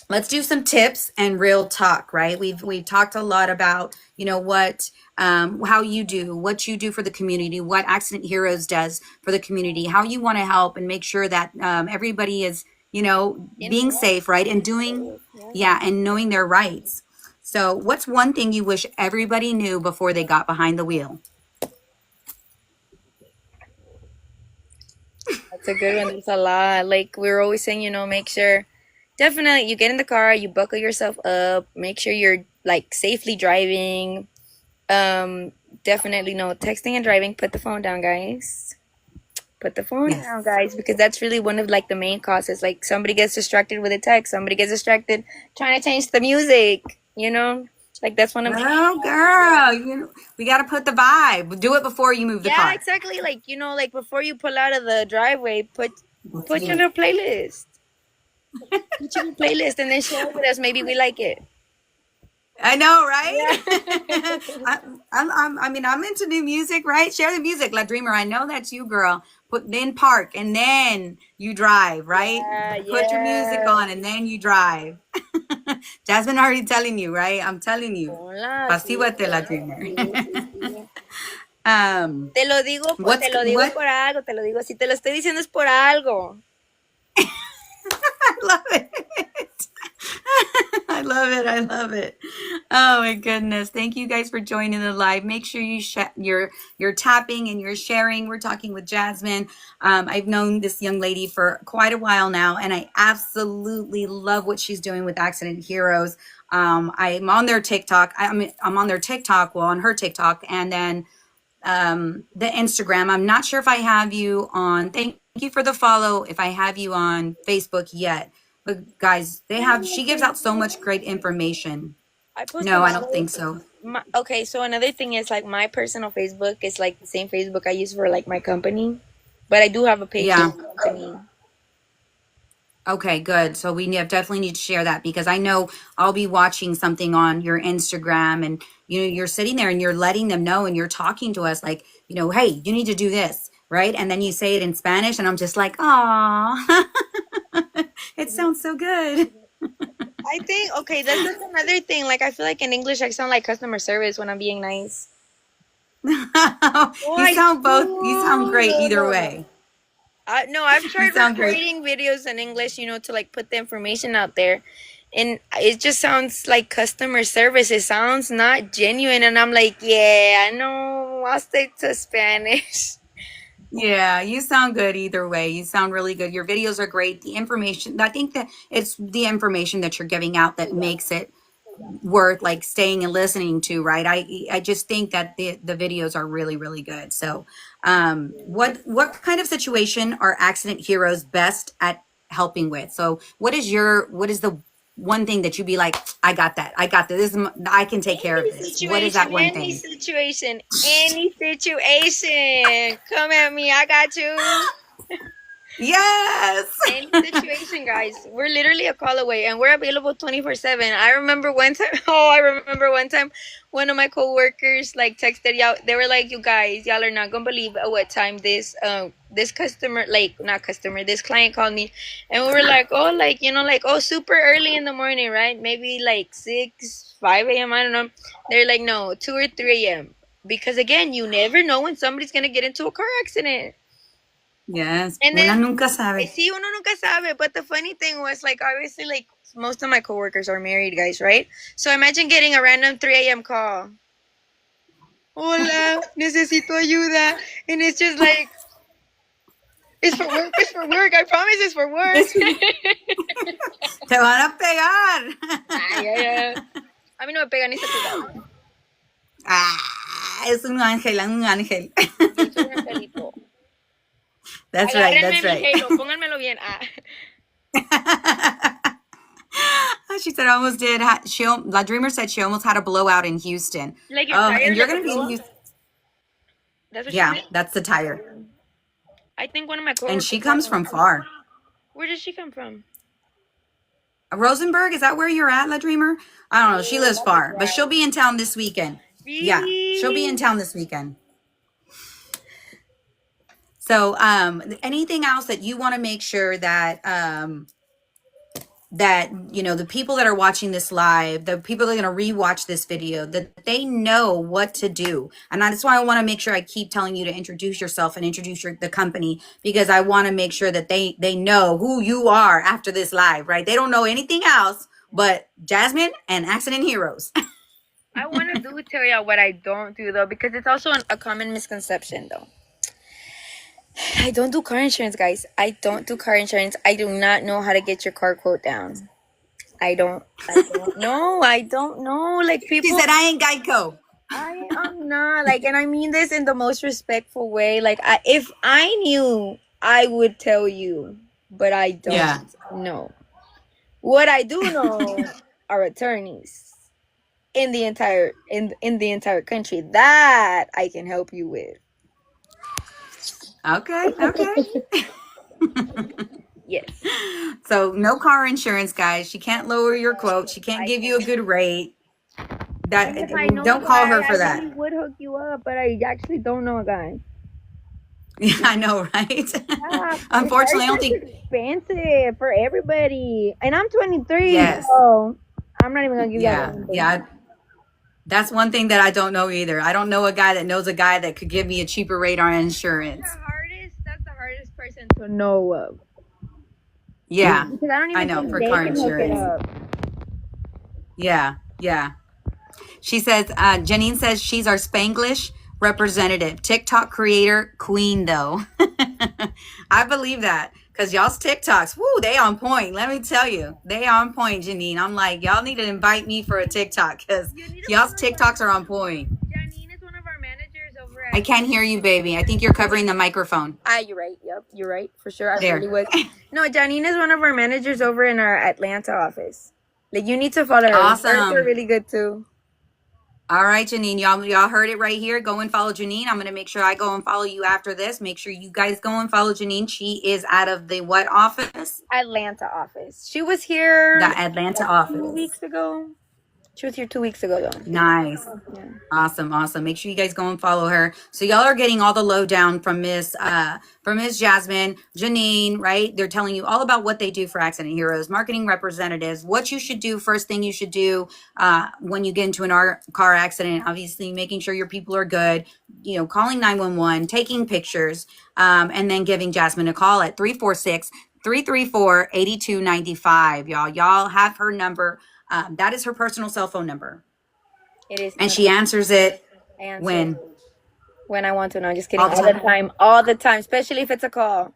let's do some tips and real talk, right? We've talked a lot about, what how what you do for the community, what Accident Heroes does for the community, how you want to help and make sure that everybody is, being safe, right? And doing, yeah, and knowing their rights. So what's one thing you wish everybody knew before they got behind the wheel? That's a good one. There's a lot. Like we were always saying, make sure definitely you get in the car, you buckle yourself up, make sure you're like safely driving. Um, Definitely no texting and driving. Put the phone down, guys. Put the phone Yes. down, guys, because that's really one of like the main causes. Like somebody gets distracted with a text, somebody gets distracted trying to change the music. Like that's one of Girl, we got to put the vibe. Do it before you move the Yeah, car. exactly. Like, like before you pull out of the driveway, put your Yeah. little playlist. Put your little playlist and then share it with us. Maybe we like it. I know, right? Yeah. I mean, I'm into new music, right? Share the music, La Dreamer. I know that's you, girl. Then park, and then you drive, right? Yeah, Put your music yeah. on, and then you drive. Jasmine already telling you, right? I'm telling you. Hola, sí, Pasíbate, La Dreamer. sí, sí, sí. um, Te lo digo, what's te lo digo what? por algo, te lo digo. Si te lo estoy diciendo es por algo. I love it. I love it. I love it. Oh my goodness. Thank you guys for joining the live. Make sure you're tapping and you're sharing. We're talking with Jasmine. I've known this young lady for quite a while now, and I absolutely love what she's doing with Accident Heroes. I'm on their TikTok. I'm on their TikTok, well, on her TikTok, and then the Instagram. I'm not sure if I have you on. Thank you for the follow. If I have you on Facebook yet, but guys, she gives out so much great information. I post a No, I lot don't think so. okay, so another thing is like my personal Facebook is like the same Facebook I use for like my company, but I do have a page for Yeah. the company. Okay, good. So definitely need to share that because I know I'll be watching something on your Instagram and you're sitting there and you're letting them know and you're talking to us like, hey, you need to do this, right? And then you say it in Spanish and I'm just like, "Aw." It sounds so good. I think okay, that's another thing. Like I feel like in English I sound like customer service when I'm being nice. Oh, I You sound great either do. way. No, I've You tried sound great. recording videos in English, to like put the information out there. And it just sounds like customer service. It sounds not genuine. And I'm like, yeah, no, I'll stick to Spanish. Yeah, you sound good either way. You sound really good. Your videos are great. The information, I think that it's the information that you're giving out that makes it worth like staying and listening to, right? I just think that the videos are really really good. So what kind of situation are accident heroes best at helping with? So what is the one thing that you'd be like, I got this, I can take care of this? What is that one Any thing? situation, any situation. Come at me. I got you. Yes. Any situation, guys. We're literally a call away and we're available 24/7. I remember one time, oh, I remember one time one of my coworkers like texted y'all. They were like, you guys, y'all are not going to believe at what time this customer, like not customer, this client called me. And we were like, oh, like, like, oh, super early in the morning, right? Maybe like 6, 5 a.m. I don't know. They're like, no, 2 or 3 a.m. Because again, you never know when somebody's going to get into a car accident. Yes, And una then nunca sabe. sí, uno nunca sabe. But the funny thing was, like, obviously, like, most of my coworkers are married guys, right? So imagine getting a random 3 a.m. call. Hola, necesito ayuda. And it's just like, it's for work, it's for work. I promise it's for work. Te van a pegar. Ay, ay, ay. A mí no me pega ni se pega. Ah, es un ángel, un ángel. Yo soy un angelito. That's right, Agárrenme that's mi right. halo, pónganmelo bien. Ah. She said I almost did. La Dreamer said she almost had a blowout in Houston. Like your Oh, tire, and you're like a going to be in blow up. Houston. That's what she Yeah, said. that's the tire. I think one of my And coworkers she had comes one. from far. Where does she come from? Rosenberg, is that where you're at, La Dreamer? I don't know. She Oh, lives that's a far, but she'll drive. be in town this weekend. Yeah, she'll be in Really? town this weekend. So, anything else that you want to make sure that the people that are watching this live, the people that are going to rewatch this video, that they know what to do. And that's why I want to make sure I keep telling you to introduce yourself and introduce the company, because I want to make sure that they know who you are after this live, right? They don't know anything else but Jasmine and Accident Heroes. I want to tell you what I don't do though, because it's also a common misconception though. I don't do car insurance, guys. I don't do car insurance. I do not know how to get your car quote down. I don't know. I don't know. Like She people, said, I ain't Geico. I am not like, and I mean this in the most respectful way. Like, if I knew, I would tell you, but I don't Yeah. know. What I do know are attorneys in the entire country that I can help you with. Okay. Yes. So no car insurance, guys. She can't lower your quote. She can't I give you a can. good rate. That And if I know a don't call guy, her I for that. really would hook you up, but I actually don't know a guy. Yeah, I know, right? Yeah, Unfortunately, I don't Starbucks think. is expensive for everybody. And I'm 23, Yes. so I'm not even gonna give you all the Yeah. number. Yeah. That's one thing that I don't know either. I don't know a guy that knows a guy that could give me a cheaper rate on insurance. That's the hardest person to know of. Yeah, Because I don't I even know, think for they car can hook it insurance. up. Yeah, yeah. She says, Janine says she's our Spanglish representative, TikTok creator queen, though. I believe that because y'all's TikToks, woo, they on point. Let me tell you, they on point, Janine. I'm like, y'all need to invite me for a TikTok because You need to y'all's follow TikToks are on point. Janine is one of our managers over I at. can't hear you, baby. I think you're covering the microphone. You're right. Yep, you're right. For sure. I really There. was. No, Janine is one of our managers over in our Atlanta office. Like, you need to follow her. Hers are Awesome. really good too. All right, Janine, y'all heard it right here. Go and follow Janine. I'm going to make sure I go and follow you after this. Make sure you guys go and follow Janine. She is out of the what office? Atlanta office. She was here The Atlanta like 2 office. weeks ago. She was here 2 weeks ago, though. Nice. Yeah. Awesome, awesome. Make sure you guys go and follow her. So y'all are getting all the lowdown from Miss Jasmin, Janine, right? They're telling you all about what they do for Accident Heroes, marketing representatives, what you should do. First thing you should do when you get into an car accident, obviously making sure your people are good, calling 911, taking pictures, and then giving Jasmin a call at 346-334-8295. Y'all have her number. That is her personal cell phone number. It is. And she answers it Answer when? when I want to. No, I'm just kidding. All the All the time? time. All the time. Especially if it's a call.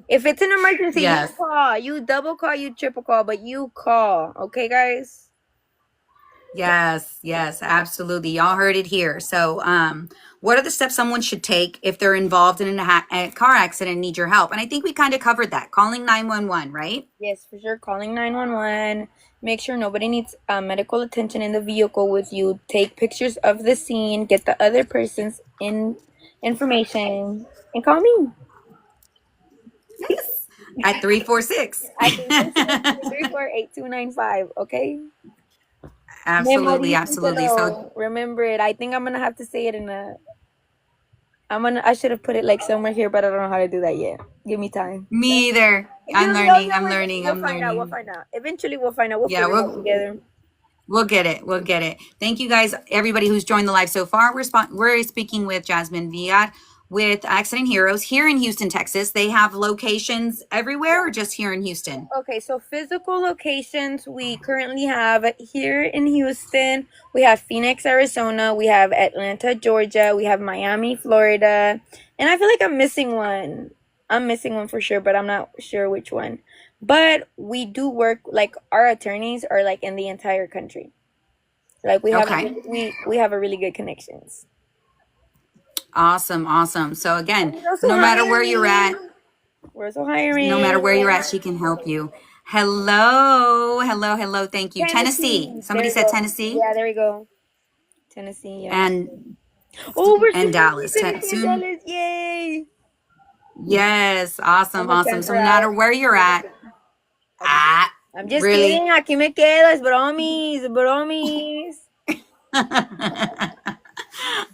If it's an emergency, you Yes. call. You double call, you triple call, but you call. Okay, guys? Yes, yes, absolutely. Y'all heard it here. So, what are the steps someone should take if they're involved in a car accident and need your help? And I think we kind of covered that. Calling 911, right? Yes, for sure. Calling 911. Make sure nobody needs medical attention in the vehicle with you. Take pictures of the scene. Get the other person's information. And call me. Yes. At 346. At 346-334-8295. Okay? Absolutely, absolutely. So, Remember it. I think I'm going to have to say it in a... I should have put it like somewhere here, but I don't know how to do that yet. Give me time. me either. I'm learning. I'm learning. I'm learning. We'll find out. Eventually, we'll find out. We'll Yeah, figure it out together. we'll get it. We'll get it. Thank you guys, everybody who's joined the live so far. We're speaking with Jasmin Villar with Accident Heroes here in Houston, Texas. They have locations everywhere or just here in Houston? Okay, so physical locations we currently have here in Houston. We have Phoenix, Arizona. We have Atlanta, Georgia. We have Miami, Florida. And I feel like I'm missing one. I'm missing one for sure, but I'm not sure which one. But we do work, like, our attorneys are like in the entire country. Like, we have Okay. we have a really good connections. Awesome, awesome. So again, We're also no matter where you're at, hiring. We're also hiring. no matter where you're at, she can help you. Hello, hello, hello. Thank you. Tennessee. Somebody said Tennessee. Yeah, there we go. Tennessee, yeah. And We're and Dallas. soon. Dallas, yay! Yes, awesome, I'm awesome. So no matter where you're at, I'm just really. kidding. Aquí me quedo. Es bromis, bromis.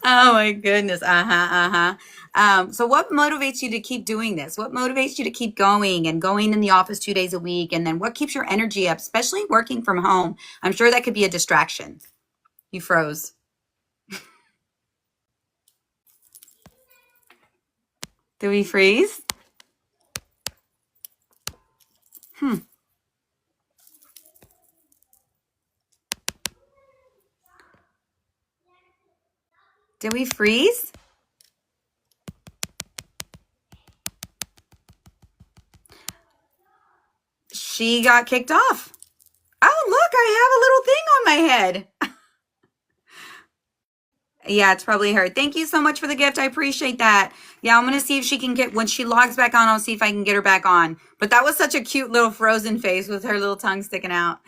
Oh my goodness. So what motivates you to keep doing this? What motivates you to keep going and going in the office 2 days a week? And then what keeps your energy up, especially working from home? I'm sure that could be a distraction. You froze. Did we freeze? Did we freeze? She got kicked off. Oh, look, I have a little thing on my head. Yeah, it's probably her. Thank you so much for the gift. I appreciate that. Yeah, I'm going to see if she can get, when she logs back on, I'll see if I can get her back on. But that was such a cute little frozen face with her little tongue sticking out.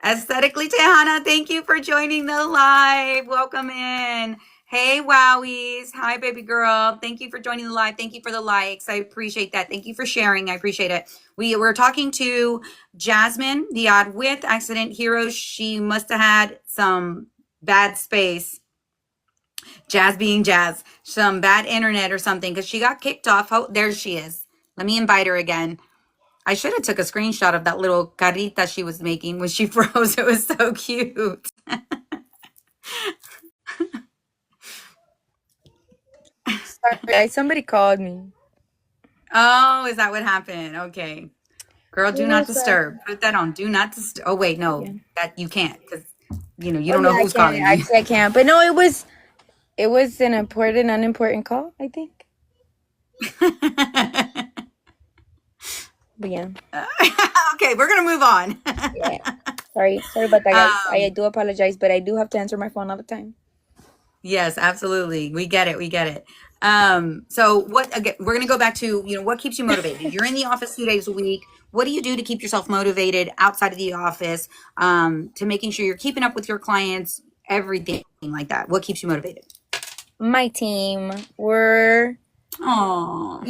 Aesthetically Tejana, thank you for joining the live. Welcome in. Hey, Wowies. Hi, baby girl. Thank you for joining the live. Thank you for the likes. I appreciate that. Thank you for sharing. I appreciate it. We were talking to Jasmin, the odd with Accident Heroes. She must have had some bad space, Jazz being Jazz, some bad internet or something because she got kicked off. Oh, there she is. Let me invite her again. I should have took a screenshot of that little carita she was making when she froze. It was so cute. Sorry, somebody called me. Oh, is that what happened? Okay. Girl, Who do not was that? disturb. Put that on. Do not disturb. Oh, wait, no, Yeah. that you can't because you Oh don't know yeah, I who's can't. calling you. Actually, I can't. But no, it was an important, unimportant call, I think. But yeah, Okay, we're gonna move on. yeah. Sorry about that, guys. I um, do apologize, but I do have to answer my phone all the time. yes, absolutely. We get it. We get it. So what again, we're gonna go back to, what keeps you motivated? You're in the office 2 days a week. What do you do to keep yourself motivated outside of the office? To making sure you're keeping up with your clients, everything like that. What keeps you motivated? My team, we're Oh,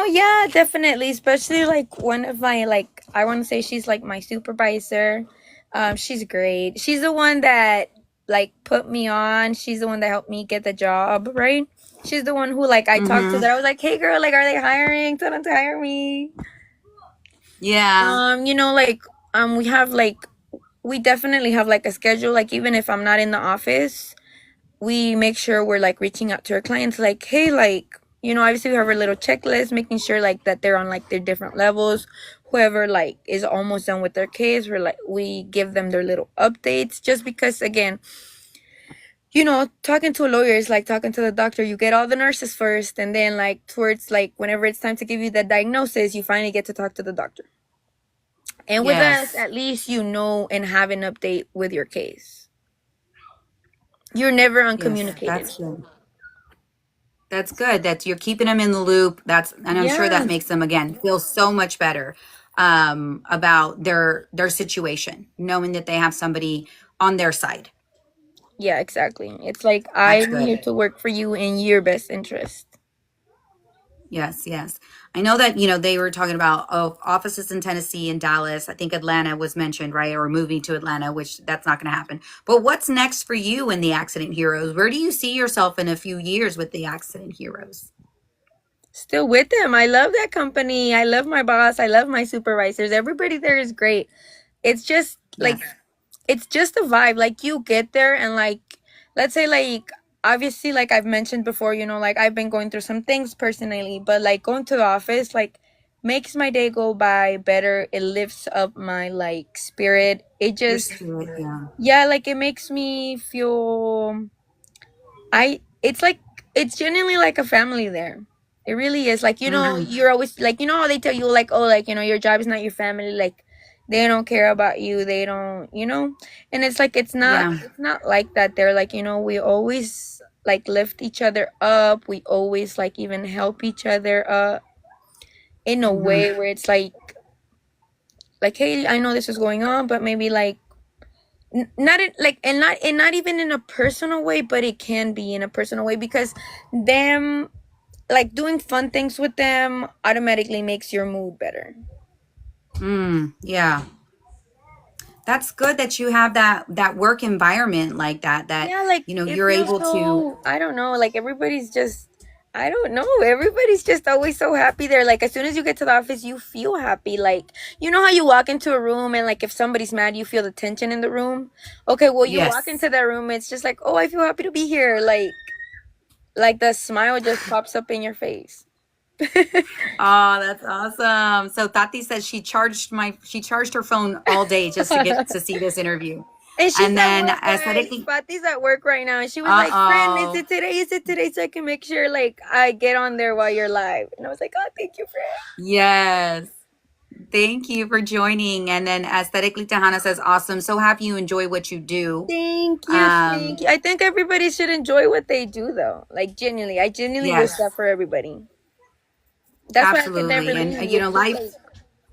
yeah, definitely. Especially like one of my like I want to say she's like my supervisor. She's great. She's the one that like put me on. She's the one that helped me get the job, right? She's the one who like I talked to mm-hmm. that I was like, hey girl, like are they hiring? Tell them to hire me. Yeah, Like we have like we definitely have like a schedule. Like even if I'm not in the office, we make sure we're like reaching out to our clients like, hey, like, obviously we have our little checklist, making sure like that they're on like their different levels. Whoever like is almost done with their case, we give them their little updates, just because again, talking to a lawyer is like talking to the doctor. You get all the nurses first, and then like towards like whenever it's time to give you the diagnosis, you finally get to talk to the doctor. And with us, yes, at least and have an update with your case. You're never yes. uncommunicated. That's good. That's good. That you're keeping them in the loop. And I'm sure that Yeah. makes them again feel so much better about their situation, knowing that they have somebody on their side. Yeah, exactly. It's like That's I'm here good. to work for you in your best interest. Yes, yes. I know that, they were talking about offices in Tennessee and Dallas. I think Atlanta was mentioned, right? Or moving to Atlanta, which that's not going to happen. But what's next for you in the Accident Heroes? Where do you see yourself in a few years with the Accident Heroes? Still with them. I love that company. I love my boss. I love my supervisors. Everybody there is great. It's just like Yes. it's just a vibe. Like you get there and like let's say like obviously like I've mentioned before, like I've been going through some things personally, but like going to the office like makes my day go by better. It lifts up my like spirit. It Your just spirit, yeah. yeah, like it makes me feel it's like it's genuinely like a family there. It really is. Like, Hmm. you're always like, how they tell you like, oh, like, your job is not your family, like they don't care about you, they don't, and it's like Yeah. it's not like that. They're like, we always like lift each other up. We always like even help each other up in a Hmm. way where it's like, hey, I know this is going on, but maybe like not in, like and not even in a personal way, but it can be in a personal way because them like doing fun things with them automatically makes your mood better. Yeah. That's good that you have that work environment like that, Yeah, like it you're feels able to. so, I don't know, like everybody's just, I don't know, everybody's just always so happy there. Like as soon as you get to the office you feel happy. Like how you walk into a room and like if somebody's mad you feel the tension in the room. Okay, well you walk Yes. into that room, it's just like, oh, I feel happy to be here. Like the smile just pops up in your face. Oh, that's awesome. So Tati says she charged her phone all day just to get to see this interview. And she's And at then work, guys. aesthetically, Pati's at work right now. And she was like, friend, is uh-oh. it today? Is it today? So I can make sure, like, I get on there while you're live. And I was like, oh, thank you, friend. Yes. Thank you for joining. And then aesthetically Tahana says, awesome. So happy you enjoy what you do. Thank you. Thank Um, you. I think everybody should enjoy what they do, though. Like, genuinely. I genuinely wish yes, that for everybody. That's why I could never absolutely. And leave. It's just life. like,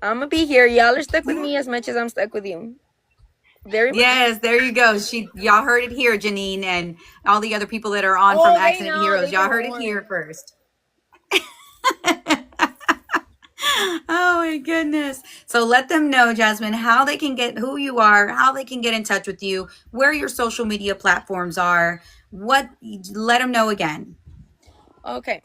I'm going to be here. Y'all are stuck with me as much as I'm stuck with you. Very much. Yes, there you go. Y'all heard it here, Janine, and all the other people that are on from Oh, they Accident know. Heroes. They've Y'all been heard it here warned. first. Oh my goodness. So let them know, Jasmin, how they can get who you are, how they can get in touch with you, where your social media platforms are. What let them know again. Okay.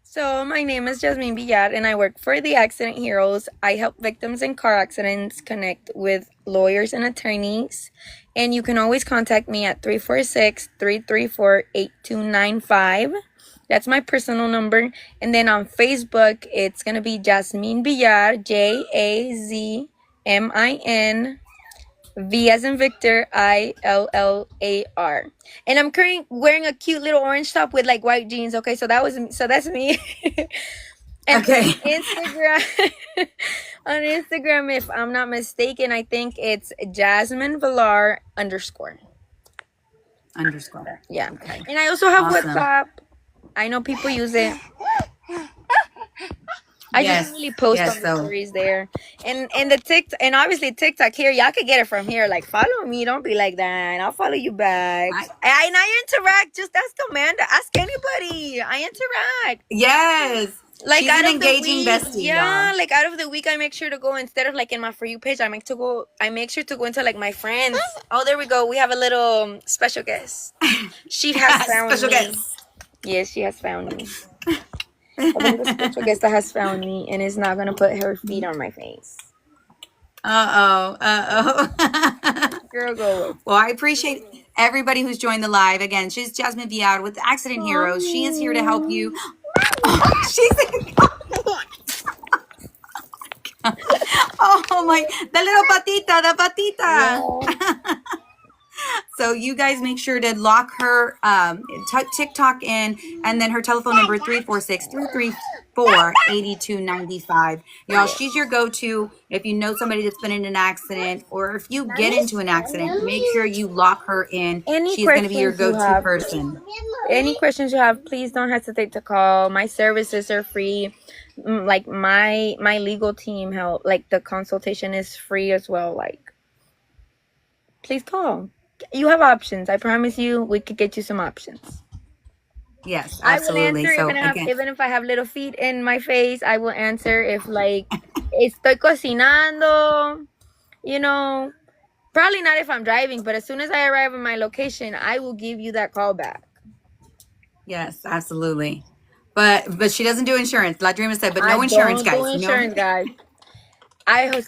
So, my name is Jasmin Villar, and I work for the Accident Heroes. I help victims in car accidents connect with lawyers and attorneys. And you can always contact me at 346-334-8295. That's my personal number. And then on Facebook, it's going to be Jasmin Villar, Jazmin. V as in Victor, Illar. And I'm currently wearing a cute little orange top with like white jeans. Okay, so that's me. And Okay. on Instagram, on Instagram, if I'm not mistaken, I think it's Jasmin Villar _. Yeah. Okay. And I also have Awesome. WhatsApp. I know people use it. I just really post on the stories there, and the TikTok, and obviously TikTok here. Y'all could get it from here. Like, follow me. Don't be like that. I'll follow you back. And I interact. Just ask Amanda. Ask anybody. I interact. Yes. Like, she's out an of engaging the week, bestie. yeah. Y'all. Like, out of the week, I make sure to go, instead of like in my For You page, I make sure to go into like my friends. Oh, there we go. We have a little special guest. She has found special me. Guest. Yes, she has found me. A little special guest that has found me and is not gonna put her feet on my face. Uh-oh. Girl, go away. Well, I appreciate everybody who's joined the live. Again, she's Jasmin Villar with Accident Heroes. She is here to help you. She's oh my, the little patita, the patita. Yeah. So you guys make sure to lock her TikTok in, and then her telephone number 346-334-8295. Y'all, she's your go-to if you know somebody that's been in an accident, or if you get into an accident, make sure you lock her in. She's going to be your go-to person. Any questions you have, please don't hesitate to call. My services are free. Like my legal team help. Like, the consultation is free as well. Like, please call. You have options. I promise you, we could get you some options. Yes, absolutely. I will answer even if I have little feet in my face. I will answer if, like, estoy cocinando. You know, probably not if I'm driving, but as soon as I arrive at my location, I will give you that call back. Yes, absolutely. But she doesn't do insurance. La Dreamer said, but no insurance, guys. No insurance, guys.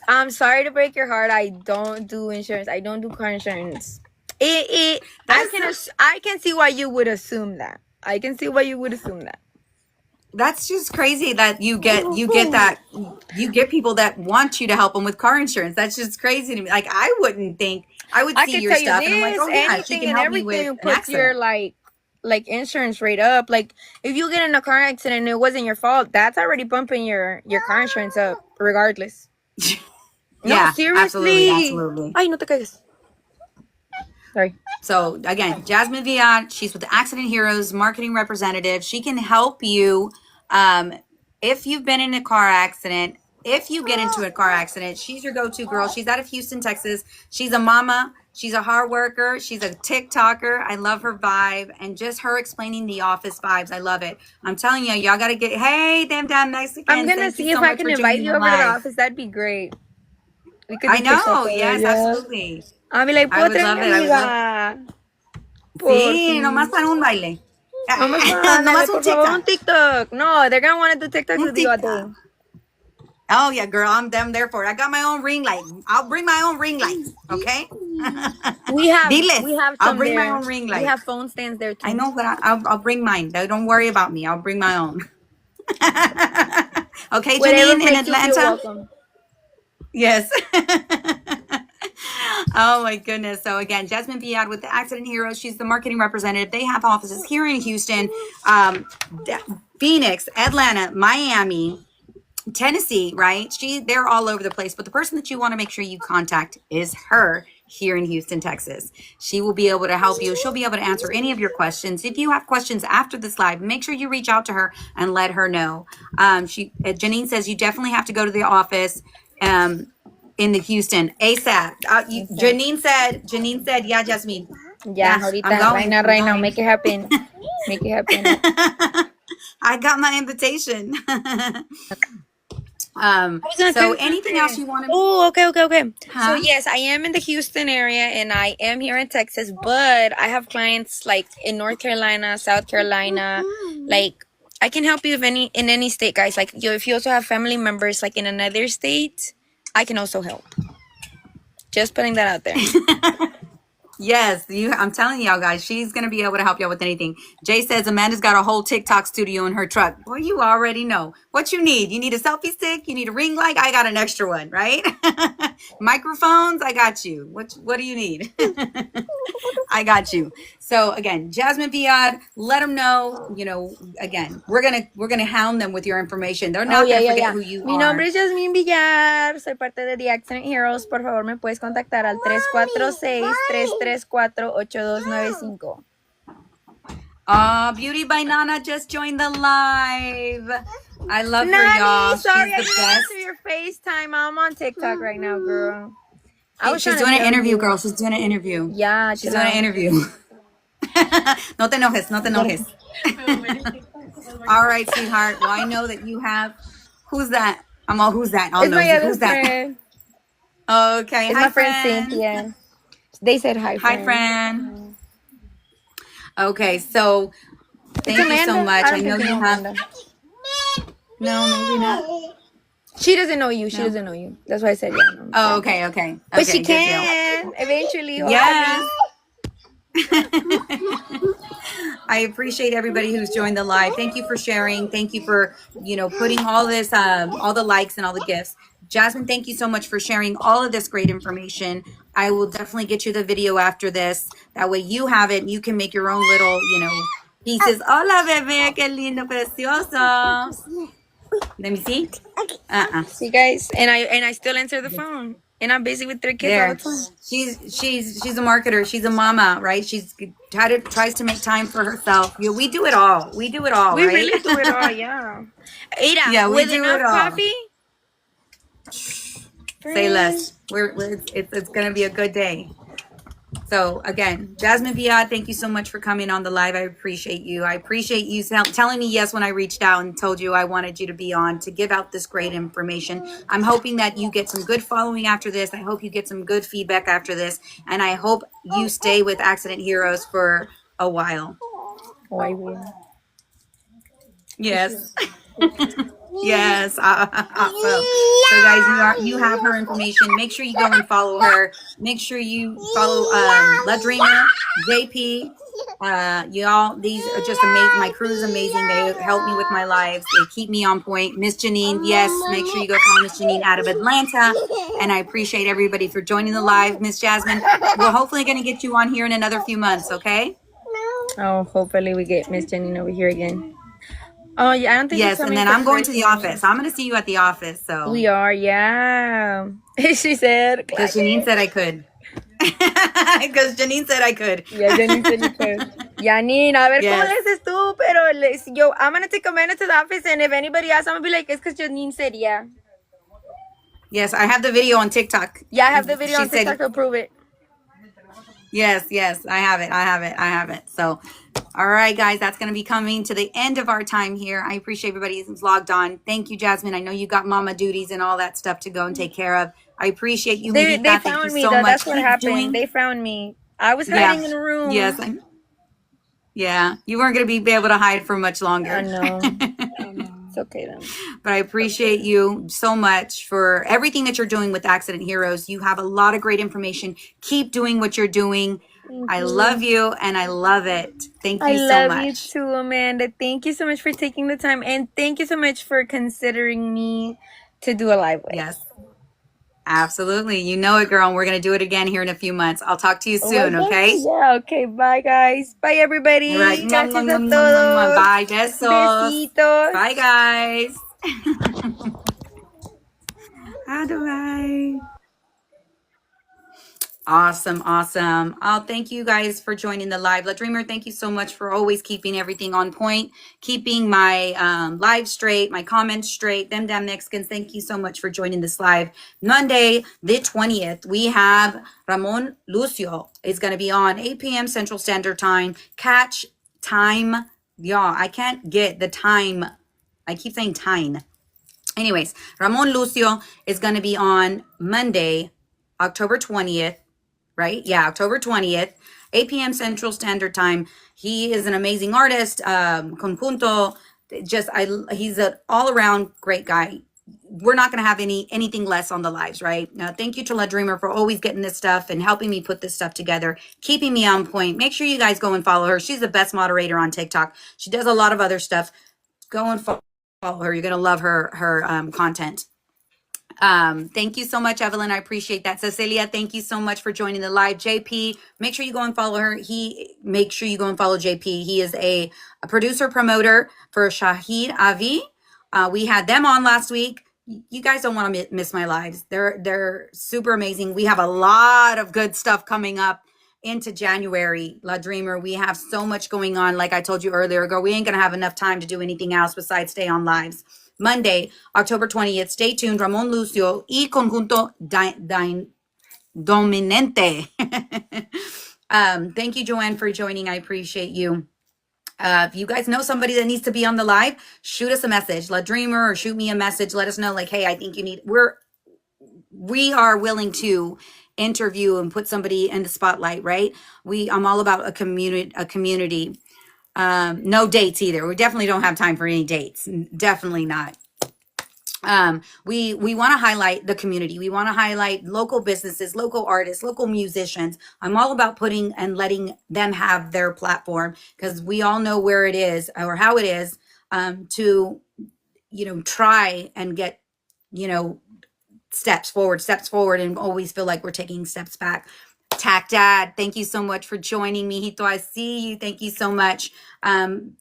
I'm sorry to break your heart. I don't do insurance. I don't do car insurance. I can see why you would assume that. That's just crazy that you get people that want you to help them with car insurance. That's just crazy to me. Like, I wouldn't think I would see your stuff and I'm like, oh yeah, she can help me with an accident. Your like insurance rate up. Like, if you get in a car accident and it wasn't your fault, that's already bumping your car insurance up regardless. Yeah, no, seriously. Absolutely. Ay, no te calles. Sorry. So again, Jasmin Villar, she's with the Accident Heroes marketing representative. She can help you if you've been in a car accident. If you get into a car accident, she's your go-to girl. She's out of Houston, Texas. She's a mama. She's a hard worker. She's a TikToker. I love her vibe, and just her explaining the office vibes. I love it. I'm telling you, y'all got to get. Hey, damn Mexicans! I'm gonna see if I can invite you over to the office. That'd be great. We could. I know. Yes, absolutely. I'll be like, I would love it. Sí, nomás para un baile. Nomás un TikTok. No, they're gonna want to do TikTok with you all day. Oh yeah, girl, I'm there for it. I got my own ring light. I'll bring my own ring lights. Okay. We have. I'll bring my own ring light. We have phone stands there too. I know, but I'll bring mine. Don't worry about me. I'll bring my own. Okay, Janine in Atlanta. Yes. Oh my goodness. So again, Jasmin Villar with the Accident Heroes. She's the marketing representative. They have offices here in Houston, Phoenix, Atlanta, Miami, Tennessee, right? They're all over the place. But the person that you want to make sure you contact is her here in Houston, Texas. She will be able to help you. She'll be able to answer any of your questions. If you have questions after this live, make sure you reach out to her and let her know. Janine says you definitely have to go to the office in the Houston ASAP. Janine said, yeah, Jasmin. Yeah, ahorita, right now, make it happen. Make it happen. I got my invitation. Um, I was gonna tell so you anything else something. you want to, Oh, okay. So huh? yes, I am in the Houston area and I am here in Texas, but I have clients like in North Carolina, South Carolina. Like I can help you if any in any state, guys. Like you, if you also have family members like in another state, I can also help. Just putting that out there. Yes, I'm telling y'all guys, she's gonna be able to help y'all with anything. Jay says Amanda's got a whole TikTok studio in her truck. Boy, you already know what you need. You need a selfie stick. You need a ring light. I got an extra one, right? Microphones. I got you. What do you need? I got you. So again, Jasmine Viad, let them know. You know, again, we're gonna hound them with your information. They're Oh, not gonna forget ya. who you Mi nombre are. es Jasmin Villar, soy parte de The Accident Heroes. Por favor, me puedes contactar al 346-334-8295. Beauty by Nana just joined the live. I love her, Nani, y'all. sorry She's I the didn't best. answer your FaceTime. I'm on TikTok right now, girl. I was She's trying to doing an tell interview, you. girl. She's doing an interview. Yeah, She's chill doing an out. interview. No te enojes, no te enojes. All right, sweetheart. Well, I know that you have. Who's that? I'm all, who's that? All It's my nosy. other Who's that? friend. Okay. It's Hi, my friend friend. Cynthia. They said hi, Hi, friend. friend. Okay, so It's thank you so Amanda. I much. I don't know think you you know have. Amanda. No, maybe not. She doesn't know you. She No. doesn't know you. That's why I said yeah. No. Oh, okay. But she Okay, good deal. can eventually, Yes. hopefully. I appreciate everybody who's joined the live. Thank you for sharing. Thank you for, putting all this, all the likes and all the gifts. Jasmine, thank you so much for sharing all of this great information. I will definitely get you the video after this. That way you have it. You can make your own little, pieces. Hola, bebé. Qué lindo, precioso. Let me see. See, guys, and I still answer the phone, and I'm busy with 3 kids all the There. time. She's a marketer. She's a mama, right? She's tries to make time for herself. We do it all. We do it all, We right? really do it all, yeah. Ira, Yeah, we with do it enough all. coffee, Say friend. less. It's gonna be a good day. So again, Jasmine Viad, thank you so much for coming on the live. I appreciate you. I appreciate you telling me yes when I reached out and told you I wanted you to be on to give out this great information. I'm hoping that you get some good following after this. I hope you get some good feedback after this. And I hope you stay with Accident Heroes for a while. Oh, I will. Yes. Yes, awesome. So guys, you have her information. Make sure you go and follow her. Make sure you follow La Dreamer, JP. Y'all, these are just amazing. My crew is amazing. They help me with my lives. They keep me on point. Miss Janine, yes, make sure you go follow Miss Janine out of Atlanta. And I appreciate everybody for joining the live. Miss Jasmine, we're hopefully going to get you on here in another few months, okay? Oh, hopefully we get Miss Janine over here again. Oh yeah, I don't think she's Yes, and coming then to I'm going to the Christmas. office. I'm going to see you at the office. So We are, yeah. She said, because Janine said I could. Because Janine said I could. yeah, Janine said you could. Janine, a ver cómo Yes. le haces tú, pero yo, I'm gonna take a minute to the office, and if anybody asks, I'm gonna be like, it's because Janine said yeah. Yes, I have the video on TikTok. Yeah, I have the video She on TikTok said, to prove it. yes, I have it. So, all right, guys, that's going to be coming to the end of our time here. I appreciate everybody who's logged on. Thank you, Jasmine. I know you got mama duties and all that stuff to go and take care of. I appreciate you, They Mijita. Thank you found me so though. much. That's what Keep happened. doing. They found me. I was Yeah. hiding in a room. Yes. Yeah. You weren't going to be able to hide for much longer. I know. It's okay then. But I appreciate you so much for everything that you're doing with Accident Heroes. You have a lot of great information. Keep doing what you're doing. I love you and I love it. Thank you so much. I love you too, Amanda. Thank you so much for taking the time, and thank you so much for considering me to do a live with. Yes. Absolutely. You know it, girl. And we're going to do it again here in a few months. I'll talk to you soon, okay? Yeah, okay. Bye, guys. Bye, everybody. All right. Gracias a todos. Bye. Besos. Besitos. Bye, guys. Bye. Awesome. Oh, thank you guys for joining the live. La Dreamer, thank you so much for always keeping everything on point, keeping my live straight, my comments straight. Them damn Mexicans, thank you so much for joining this live. Monday, the 20th, we have Ramon Lucio. It's going to be on 8 p.m. Central Standard Time. Catch time. Y'all, I can't get the time. I keep saying time. Anyways, Ramon Lucio is going to be on Monday, October 20th, right? Yeah, October 20th, 8 p.m. Central Standard Time. He is an amazing artist, conjunto. He's an all around great guy. We're not going to have anything less on the lives, right? Thank you to La Dreamer for always getting this stuff and helping me put this stuff together, keeping me on point. Make sure you guys go and follow her. She's the best moderator on TikTok. She does a lot of other stuff. Go and follow her. You're going to love her content. Thank you so much, Evelyn. I appreciate that. Cecilia, thank you so much for joining the live. JP, make sure you go and follow her. Make sure you go and follow JP. He is a producer promoter for Shahid Avi. We had them on last week. You guys don't want to miss my lives. They're super amazing. We have a lot of good stuff coming up into January. La Dreamer, we have so much going on. Like I told you earlier, girl, we ain't gonna have enough time to do anything else besides stay on lives. Monday, October 20th. Stay tuned. Ramon Lucio y Conjunto Dominante. Thank you, Joanne, for joining. I appreciate you. If you guys know somebody that needs to be on the live, shoot us a message. La Dreamer, or shoot me a message. Let us know, like, hey, I think you need. We are willing to interview and put somebody in the spotlight, right? I'm all about a community. No dates either. We definitely don't have time for any dates. Definitely not. We want to highlight the community. We want to highlight local businesses, local artists, local musicians. I'm all about putting and letting them have their platform, because we all know where it is or how it is, to, try and get, steps forward, and always feel like we're taking steps back. Tac Dad, thank you so much for joining me. Hito, I see you. Thank you so much.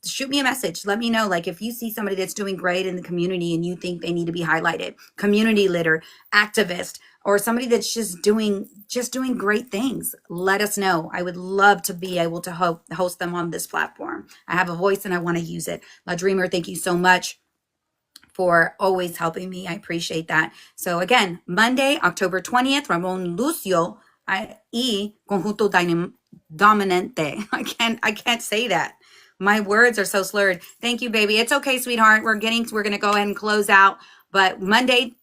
Shoot me a message. Let me know, like, if you see somebody that's doing great in the community and you think they need to be highlighted, community leader, activist, or somebody that's just doing great things. Let us know. I would love to be able to host them on this platform. I have a voice and I want to use it. La Dreamer, thank you so much for always helping me. I appreciate that. So again, Monday, October 20th, Ramon Lucio y Conjunto Dominante. I can't say that. My words are so slurred. Thank you, baby. It's okay, sweetheart. We're going to go ahead and close out. But Monday,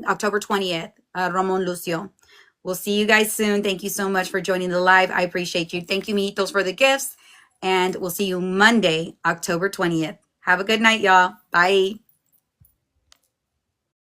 October 20th, Ramon Lucio. We'll see you guys soon. Thank you so much for joining the live. I appreciate you. Thank you, mijitos, for the gifts. And we'll see you Monday, October 20th. Have a good night, y'all. Bye.